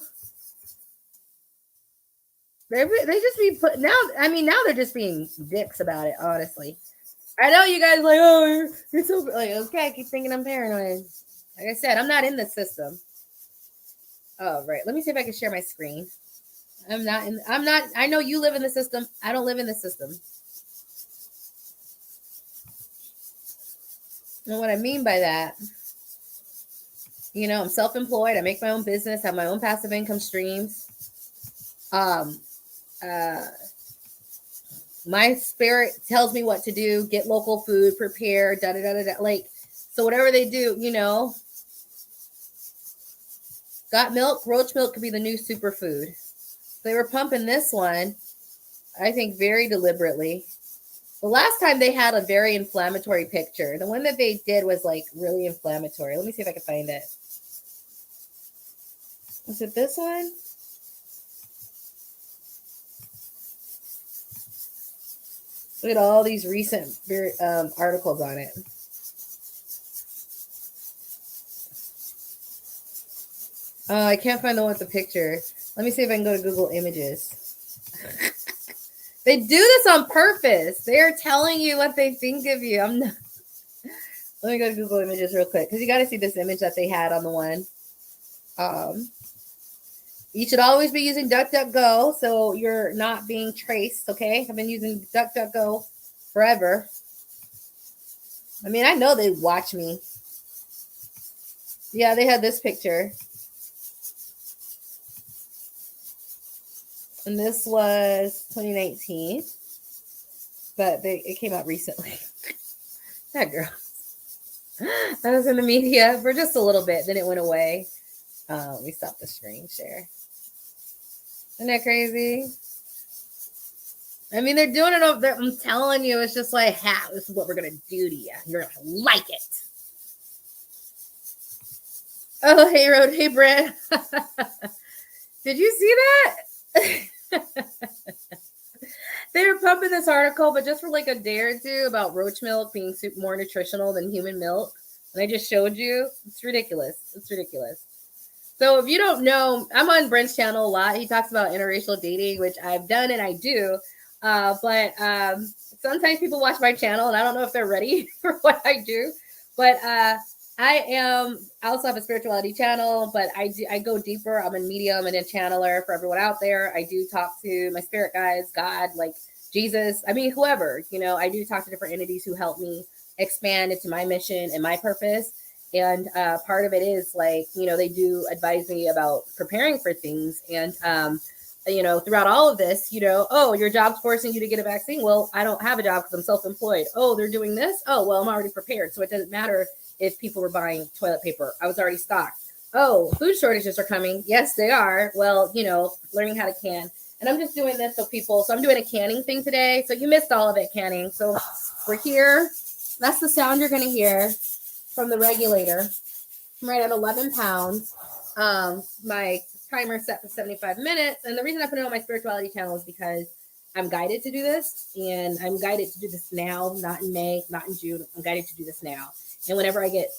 They just be put now. I mean, now they're just being dicks about it. Honestly, I know you guys are like, oh, you're so like, okay. I keep thinking I'm paranoid. Like I said, I'm not in the system. Oh, right. Let me see if I can share my screen. I'm not. I know you live in the system. I don't live in the system. And what I mean by that, I'm self-employed. I make my own business, have my own passive income streams. My spirit tells me what to do, get local food, prepare, like, so whatever they do, got milk, roach milk could be the new superfood. They were pumping this one, I think, very deliberately. The last time they had a very inflammatory picture. The one that they did was like really inflammatory. Let me see if I can find it. Was it this one? Look at all these recent articles on it. I can't find the one with the picture. Let me see if I can go to Google Images. They do this on purpose. They are telling you what they think of you. I'm not. Let me go to Google Images real quick because you got to see this image that they had on the one. You should always be using DuckDuckGo so you're not being traced, okay? I've been using DuckDuckGo forever. I mean, I know they watch me. Yeah, they had this picture. And this was 2019. But it came out recently. That girl. That was in the media for just a little bit. Then it went away. We stopped the screen share. Isn't that crazy? I mean, they're doing it over there. I'm telling you, it's just like, this is what we're going to do to you. You're going to like it. Oh, hey, Road. Hey, Brad. Did you see that? They were pumping this article, but just for like a day or two about roach milk being more nutritional than human milk. And I just showed you. It's ridiculous. It's ridiculous. So if you don't know, I'm on Brent's channel a lot. He talks about interracial dating, which I've done and I do. But sometimes people watch my channel and I don't know if they're ready for what I do. But I also have a spirituality channel, but I go deeper. I'm a medium and a channeler for everyone out there. I do talk to my spirit guides, God, like Jesus. I mean, whoever, I do talk to different entities who help me expand into my mission and my purpose. And part of it is like, they do advise me about preparing for things. And, throughout all of this, oh, your job's forcing you to get a vaccine. Well, I don't have a job because I'm self-employed. Oh, they're doing this. Oh, well, I'm already prepared. So it doesn't matter if people were buying toilet paper. I was already stocked. Oh, food shortages are coming. Yes, they are. Well, learning how to can. And I'm just doing this so I'm doing a canning thing today. So you missed all of it, canning. So we're here. That's the sound you're going to hear from the regulator. I'm right at 11 pounds. My timer set for 75 minutes. And the reason I put it on my spirituality channel is because I'm guided to do this. And I'm guided to do this now, not in May, not in June. I'm guided to do this now. And whenever I get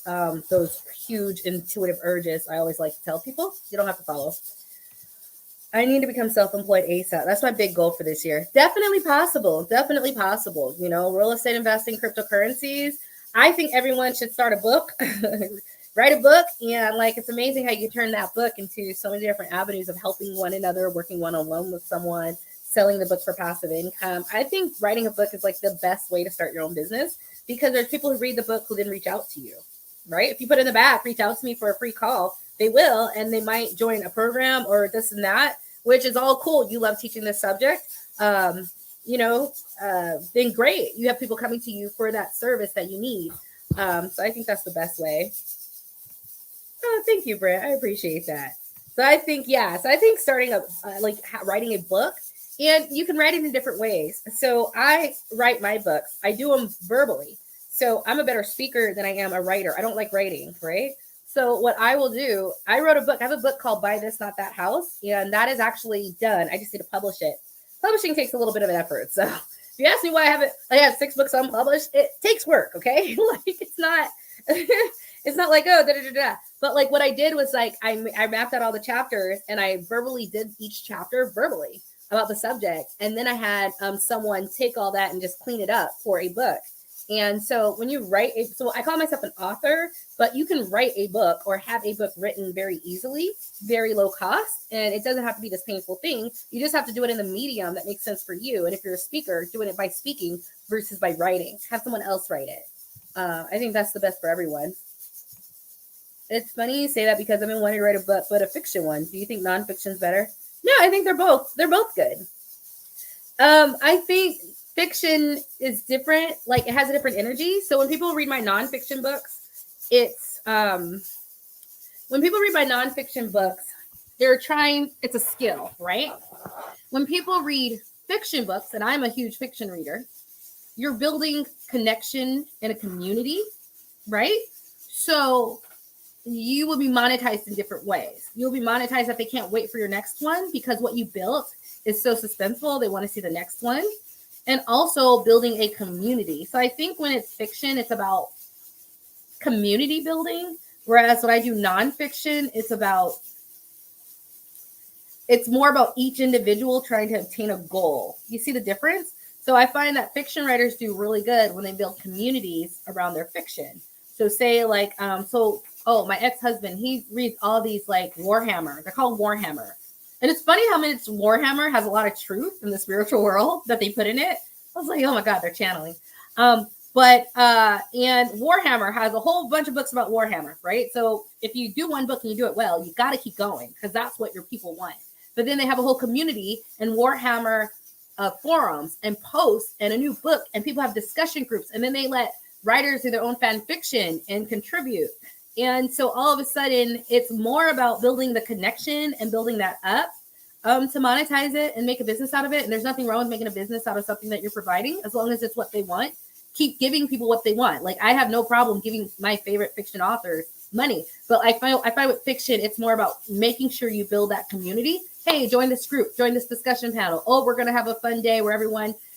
those huge intuitive urges, I always like to tell people, you don't have to follow. I need to become self-employed ASAP. That's my big goal for this year. Definitely possible. Definitely possible. Real estate investing, cryptocurrencies. I think everyone should start a book, write a book. And it's amazing how you turn that book into so many different avenues of helping one another, working one-on-one with someone, selling the book for passive income. I think writing a book is the best way to start your own business because there's people who read the book who didn't reach out to you, right? If you put in the back, reach out to me for a free call, they will, and they might join a program or this and that, which is all cool. You love teaching this subject. Then great. You have people coming to you for that service that you need. So I think that's the best way. Oh, thank you, Brent. I appreciate that. So I think, starting writing a book, and you can write it in different ways. So I write my books. I do them verbally. So I'm a better speaker than I am a writer. I don't like writing, right? So what I will do, I wrote a book. I have a book called Buy This, Not That House. And that is actually done. I just need to publish it. Publishing takes a little bit of an effort. So if you ask me why I have 6 books unpublished, it takes work. Okay. It's not, it's not like, oh, da-da-da-da. But what I did was I mapped out all the chapters and I verbally did each chapter verbally about the subject. And then I had someone take all that and just clean it up for a book. And so when you write so I call myself an author, but you can write a book or have a book written very easily, very low cost. And it doesn't have to be this painful thing. You just have to do it in the medium that makes sense for you. And if you're a speaker, doing it by speaking versus by writing, have someone else write it. I think that's the best for everyone. It's funny you say that because I've been wanting to write a book, but a fiction one. Do you think nonfiction is better? No, I think they're both good. I think fiction is different. It has a different energy. So when people read my nonfiction books, it's it's a skill, right? When people read fiction books, and I'm a huge fiction reader, you're building connection in a community, right? So you will be monetized in different ways. You'll be monetized if they can't wait for your next one because what you built is so suspenseful. They want to see the next one. And also building a community. So I think when it's fiction, it's about community building. Whereas when I do nonfiction, it's more about each individual trying to obtain a goal. You see the difference? So I find that fiction writers do really good when they build communities around their fiction. So say my ex-husband, he reads all these Warhammer. They're called Warhammer. And it's funny how much Warhammer has a lot of truth in the spiritual world that they put in it. I was like, oh my God, they're channeling. And Warhammer has a whole bunch of books about Warhammer, right? So if you do one book and you do it well, you got to keep going because that's what your people want. But then they have a whole community and Warhammer forums and posts and a new book, and people have discussion groups, and then they let writers do their own fan fiction and contribute. And so all of a sudden, it's more about building the connection and building that up to monetize it and make a business out of it. And there's nothing wrong with making a business out of something that you're providing, as long as it's what they want. Keep giving people what they want. I have no problem giving my favorite fiction authors money, but I find with fiction, it's more about making sure you build that community hey, join this group, join this discussion panel. Oh, we're going to have a fun day where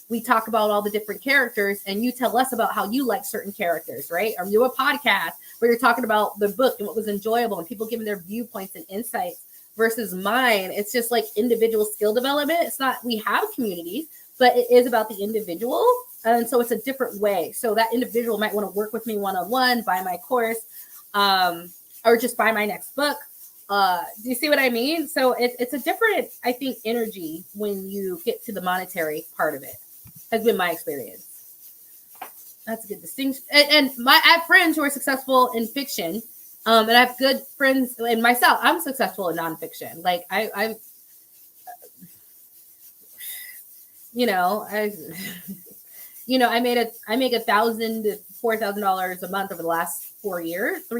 we talk about all the different characters and you tell us about how you like certain characters, right? Or do a podcast where you're talking about the book and what was enjoyable and people giving their viewpoints and insights versus mine. It's just like individual skill development. It's not, we have communities, but it is about the individual. And so it's a different way. So that individual might want to work with me one-on-one, buy my course, or just buy my next book. Do you see what I mean? So it's a different, I think, energy when you get to the monetary part of it, has been my experience. That's a good distinction. And I have friends who are successful in fiction, and I have good friends, and myself, I'm successful in nonfiction. Like I make $1,000 to $4,000 a month over the last 3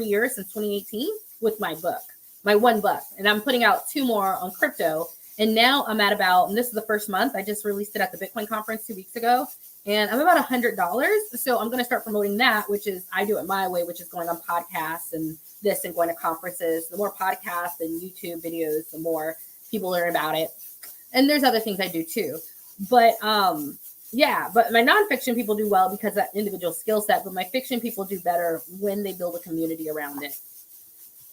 years since 2018 with my book, my one book. And I'm putting out 2 more on crypto. And now I'm at about, and this is the first month, I just released it at the Bitcoin conference 2 weeks ago. And I'm about $100. So I'm going to start promoting that, which is, I do it my way, which is going on podcasts and this and going to conferences. The more podcasts and YouTube videos, the more people learn about it. And there's other things I do too. But but my nonfiction people do well because of that individual skill set. But my fiction people do better when they build a community around it.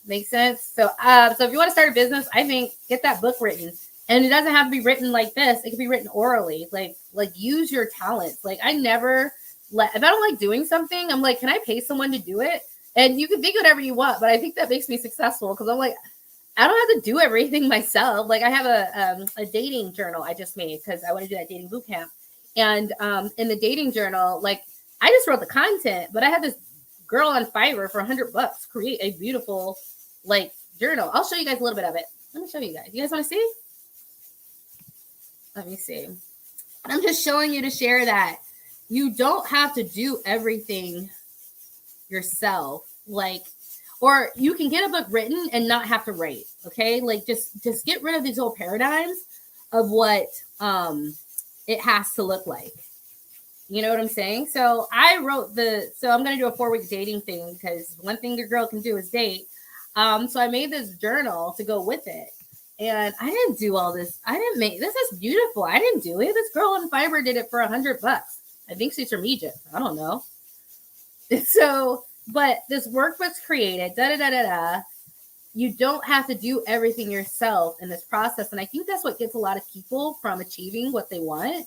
Make sense? So if you want to start a business, I think get that book written. And it doesn't have to be written like this. It can be written orally. Like use your talents. Like if I don't like doing something, I'm like, can I pay someone to do it? And you can think whatever you want, but I think that makes me successful because I'm like, I don't have to do everything myself. Like I have a dating journal I just made because I want to do that dating boot camp. And in the dating journal, like I just wrote the content, but I had this girl on Fiverr for $100 create a beautiful like journal. I'll show you guys a little bit of it. Let me show you guys. You guys want to see? Let me see. I'm just showing you to share that you don't have to do everything yourself. Or you can get a book written and not have to write. Okay. Like just get rid of these old paradigms of what it has to look like. You know what I'm saying? So I wrote so I'm going to do a 4-week dating thing because one thing a girl can do is date. So I made this journal to go with it. And I didn't do all this. This is beautiful. I didn't do it. This girl on Fiverr did it for $100. I think she's from Egypt. I don't know. So, but this work was created, You don't have to do everything yourself in this process. And I think that's what gets a lot of people from achieving what they want,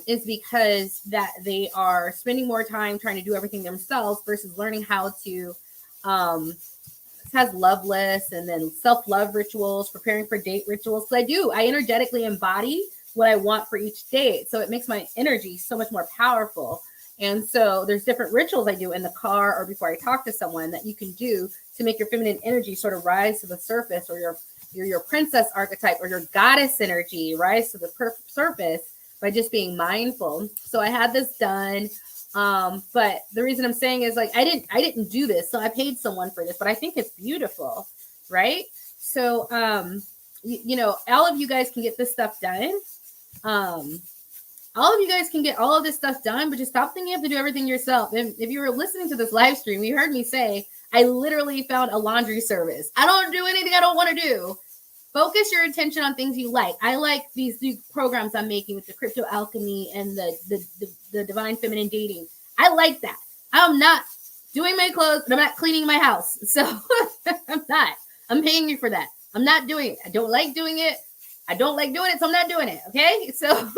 is because that they are spending more time trying to do everything themselves versus learning how to, has love lists and then self-love rituals, preparing for date rituals. So I energetically embody what I want for each date. So it makes my energy so much more powerful. And so there's different rituals I do in the car or before I talk to someone that you can do to make your feminine energy sort of rise to the surface, or your princess archetype or your goddess energy rise to the surface by just being mindful. So I had this done. But the reason I'm saying is like, I didn't do this. So I paid someone for this, but I think it's beautiful. Right. So, all of you guys can get this stuff done. All of you guys can get all of this stuff done, but just stop thinking you have to do everything yourself. And if you were listening to this live stream, you heard me say, I literally found a laundry service. I don't do anything I don't want to do. Focus your attention on things you like. I like these new programs I'm making with the crypto alchemy and the divine feminine dating. I like that. I'm not doing my clothes, and I'm not cleaning my house. So I'm not. I'm paying you for that. I'm not doing it. I don't like doing it. So I'm not doing it. Okay. So,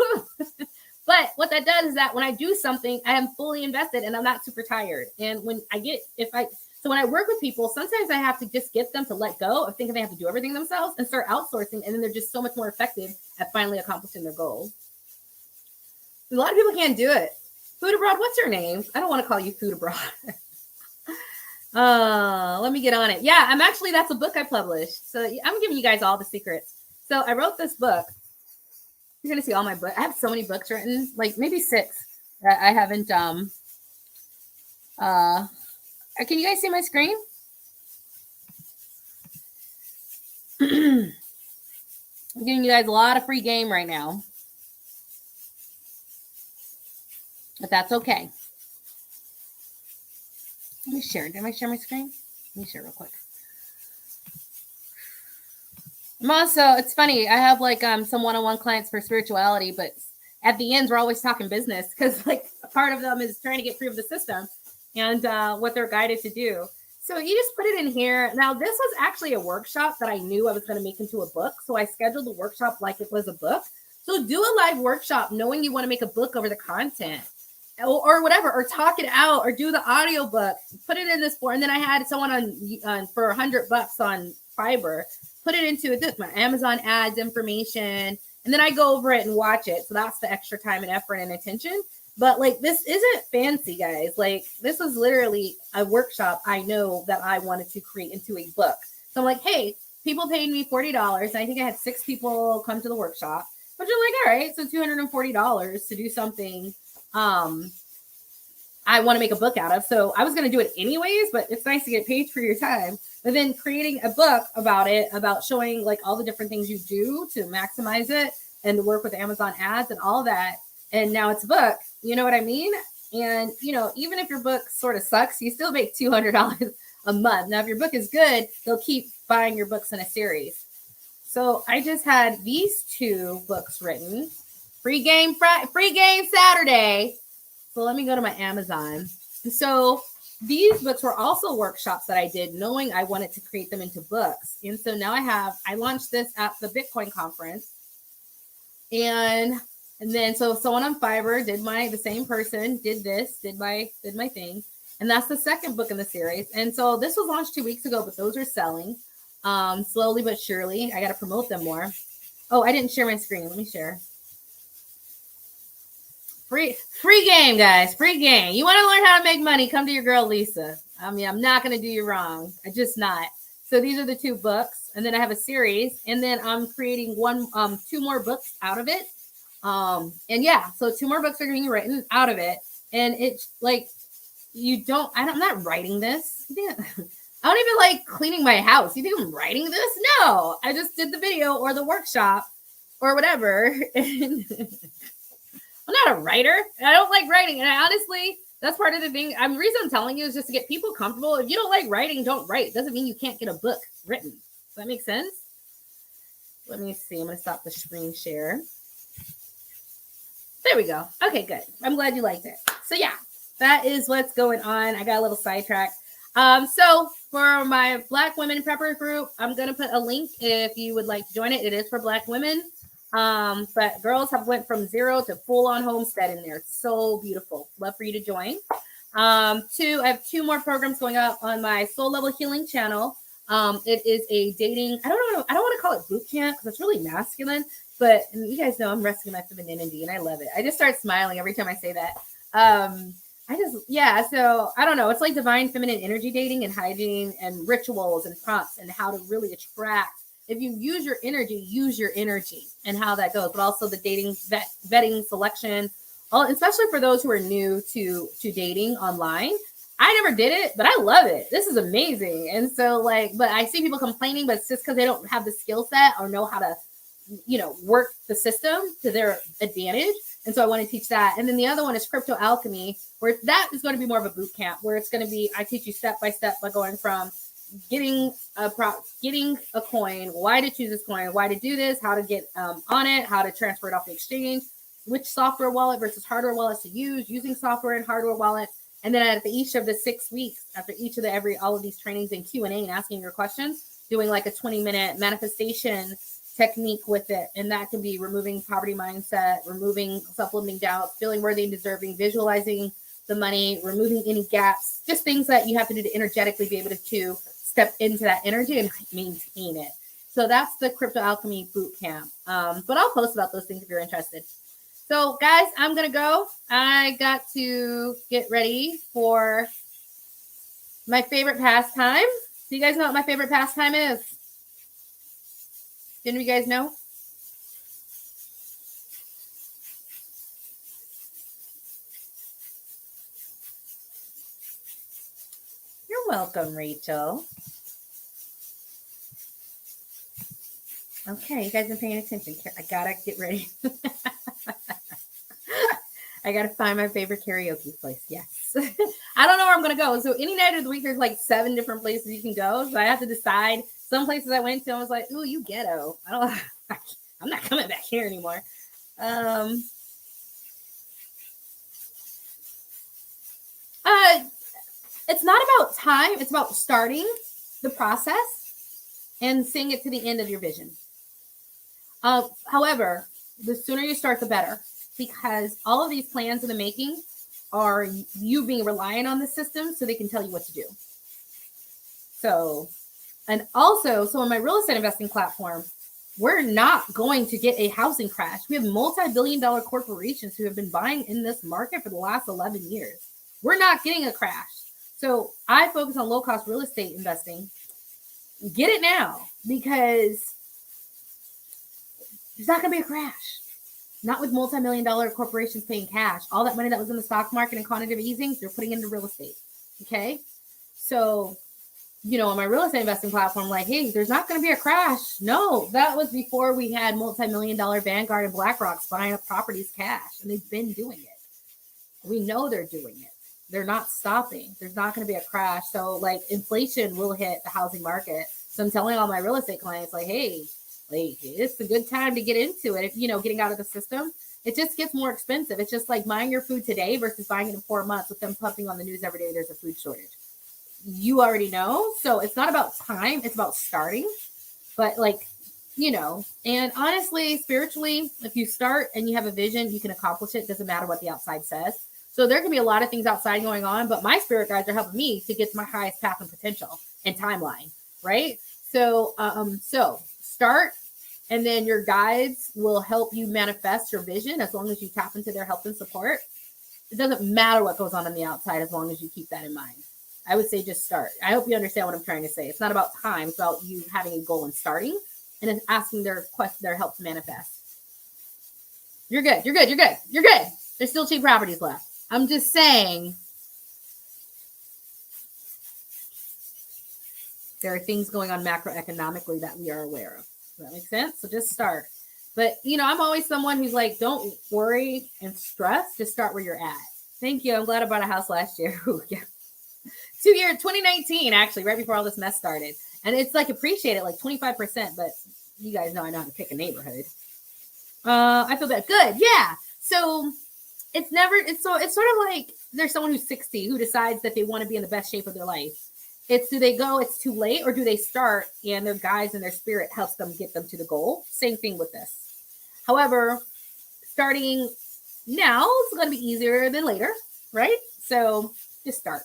but what that does is that when I do something, I am fully invested and I'm not super tired. And when I work with people, sometimes I have to just get them to let go of thinking they have to do everything themselves and start outsourcing. And then they're just so much more effective at finally accomplishing their goal. A lot of people can't do it. Food Abroad, what's your name? I don't want to call you Food Abroad. Let me get on it. Yeah, that's a book I published. So I'm giving you guys all the secrets. So I wrote this book. You're going to see all my books. I have so many books written, like maybe 6 that I haven't, can you guys see my screen? I'm giving you guys a lot of free game right now. But that's okay. Let me share. Did I share my screen? Let me share real quick. I'm also, it's funny, I have like some one-on-one clients for spirituality, but at the end we're always talking business because like a part of them is trying to get free of the system and what they're guided to do. So you just put it in here. Now this was actually a workshop that I knew I was going to make into a book, so I scheduled the workshop like it was a book. So do a live workshop knowing you want to make a book over the content or whatever, or talk it out, or do the audio book, put it in this form. And then I had someone on for $100 on Fiverr, put it into this, my Amazon ads information, and then I go over it and watch it. So that's the extra time and effort and attention. But like, this isn't fancy, guys. Like, this was literally a workshop I know that I wanted to create into a book. So I'm like, hey, people paid me $40. And I think I had 6 people come to the workshop, but you're like, all right, so $240 to do something I want to make a book out of. So I was going to do it anyways, but it's nice to get paid for your time. But then creating a book about it, about showing like all the different things you do to maximize it and to work with Amazon ads and all that. And now it's a book, you know what I mean? And, you know, even if your book sort of sucks, you still make $200 a month. Now, if your book is good, they'll keep buying your books in a series. So I just had these 2 books written. Free game Saturday. So let me go to my Amazon. So these books were also workshops that I did knowing I wanted to create them into books. And so now I launched this at the Bitcoin conference. And then so someone on Fiverr the same person did my thing. And that's the second book in the series. And so this was launched 2 weeks ago, but those are selling slowly but surely. I got to promote them more. Oh, I didn't share my screen. Let me share. Free game, guys. Free game. You want to learn how to make money? Come to your girl, Lisa. I mean, I'm not going to do you wrong. I just not. So these are the 2 books. And then I have a series. And then I'm creating 2 more books out of it. And yeah, so 2 more books are being written out of it. And it's like, I'm not writing this. I don't even like cleaning my house. You think I'm writing this? No, I just did the video or the workshop or whatever. I'm not a writer. I don't like writing. And I honestly, that's part of the thing. The reason I'm telling you is just to get people comfortable. If you don't like writing, don't write. Doesn't mean you can't get a book written. Does that make sense? Let me see. I'm going to stop the screen share. There we go. Okay, good. I'm glad you liked it. So yeah, that is what's going on. I got a little sidetracked. So for my Black Women Prepper group, I'm going to put a link if you would like to join it. It is for Black women. But girls have went from 0 to full on homestead in there. It's so beautiful. Love for you to join. 2, I have 2 more programs going up on my Soul Level Healing channel. It is a dating, I don't want to call it boot camp because it's really masculine, but you guys know I'm resting my femininity and I love it. I just start smiling every time I say that. So I don't know. It's like divine feminine energy dating and hygiene and rituals and prompts and how to really attract. If you use your energy and how that goes, but also the dating, vetting, selection, especially for those who are new to dating online. I never did it, but I love it. This is amazing. And so but I see people complaining, but it's just because they don't have the skill set or know how to, work the system to their advantage. And so I want to teach that. And then the other one is crypto alchemy, where that is going to be more of a boot camp, where it's going to be, I teach you step by step by going from getting a coin, why to choose this coin, why to do this, how to get on it, how to transfer it off the exchange, which software wallet versus hardware wallets to use, using software and hardware wallets. And then at each of the 6 weeks, after each of all of these trainings and Q&A and asking your questions, doing like a 20-minute manifestation technique with it. And that can be removing poverty mindset, removing self-limiting doubts, feeling worthy and deserving, visualizing the money, removing any gaps, just things that you have to do to energetically be able to step into that energy and maintain it. So that's the crypto alchemy boot camp. But I'll post about those things if you're interested. So guys, I'm going to go. I got to get ready for my favorite pastime. Do you guys know what my favorite pastime is? Didn't you guys know? You're welcome, Rachel. Okay, you guys been paying attention. I gotta get ready. I gotta find my favorite karaoke place. Yes. I don't know where I'm gonna go. So any night of the week, there's like 7 different places you can go. So I have to decide Some places I went to, I was like, ooh, you ghetto. I'm not coming back here anymore. It's not about time. It's about starting the process and seeing it to the end of your vision. However, the sooner you start, the better, because all of these plans in the making are you being reliant on the system so they can tell you what to do. So, and also, so on my real estate investing platform, we're not going to get a housing crash. We have multi-billion-dollar corporations who have been buying in this market for the last 11 years. We're not getting a crash. So I focus on low-cost real estate investing. Get it now, because there's not going to be a crash. Not with multi-million-dollar corporations paying cash. All that money that was in the stock market and quantitative easing, they're putting into real estate. Okay? So, on my real estate investing platform, like, hey, there's not going to be a crash. No, that was before we had multi-million-dollar Vanguard and BlackRock's buying up properties cash, and they've been doing it. We know they're doing it. They're not stopping. There's not going to be a crash. So, like, inflation will hit the housing market. So I'm telling all my real estate clients, like, hey, like, it's a good time to get into it. If, getting out of the system, it just gets more expensive. It's just like buying your food today versus buying it in 4 months with them pumping on the news every day there's a food shortage. You already know. So it's not about time. It's about starting. But, like, and honestly, spiritually, if you start and you have a vision, you can accomplish it. Doesn't matter what the outside says. So there can be a lot of things outside going on, but my spirit guides are helping me to get to my highest path and potential and timeline, right? So, start, and then your guides will help you manifest your vision as long as you tap into their help and support. It doesn't matter what goes on the outside as long as you keep that in mind. I would say just start. I hope you understand what I'm trying to say. It's not about time. It's about you having a goal and starting and then asking their help to manifest. You're good. You're good. You're good. You're good. There's still cheap properties left. I'm just saying there are things going on macroeconomically that we are aware of. Does that make sense? So just start. But, I'm always someone who's like, don't worry and stress. Just start where you're at. Thank you. I'm glad I bought a house last year. 2019, actually, right before all this mess started. And it's like appreciated like 25%, but you guys know I know how to pick a neighborhood. I feel that good. Yeah. So it's sort of like there's someone who's 60 who decides that they want to be in the best shape of their life. Do they go, it's too late, or do they start and their guides and their spirit helps them get them to the goal? Same thing with this. However, starting now is going to be easier than later, right? So just start.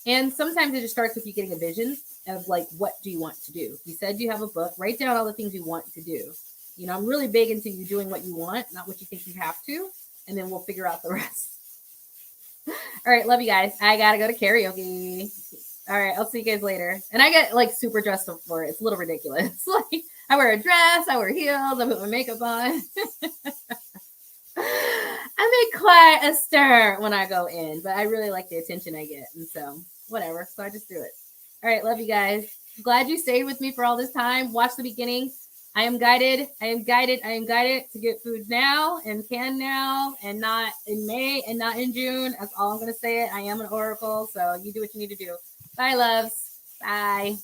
And sometimes it just starts with you getting a vision of like, what do you want to do? You said you have a book, write down all the things you want to do. I'm really big into you doing what you want, not what you think you have to. And then we'll figure out the rest. All right. Love you guys. I got to go to karaoke. All right. I'll see you guys later. And I get like super dressed up for it. It's a little ridiculous. Like I wear a dress, I wear heels, I put my makeup on. I make quite a stir when I go in, but I really like the attention I get. And so whatever. So I just do it. All right. Love you guys. Glad you stayed with me for all this time. Watch the beginning. I am guided to get food now and can now and not in May and not in June. That's all I'm going to say. I am an oracle. So you do what you need to do. Bye, loves. Bye.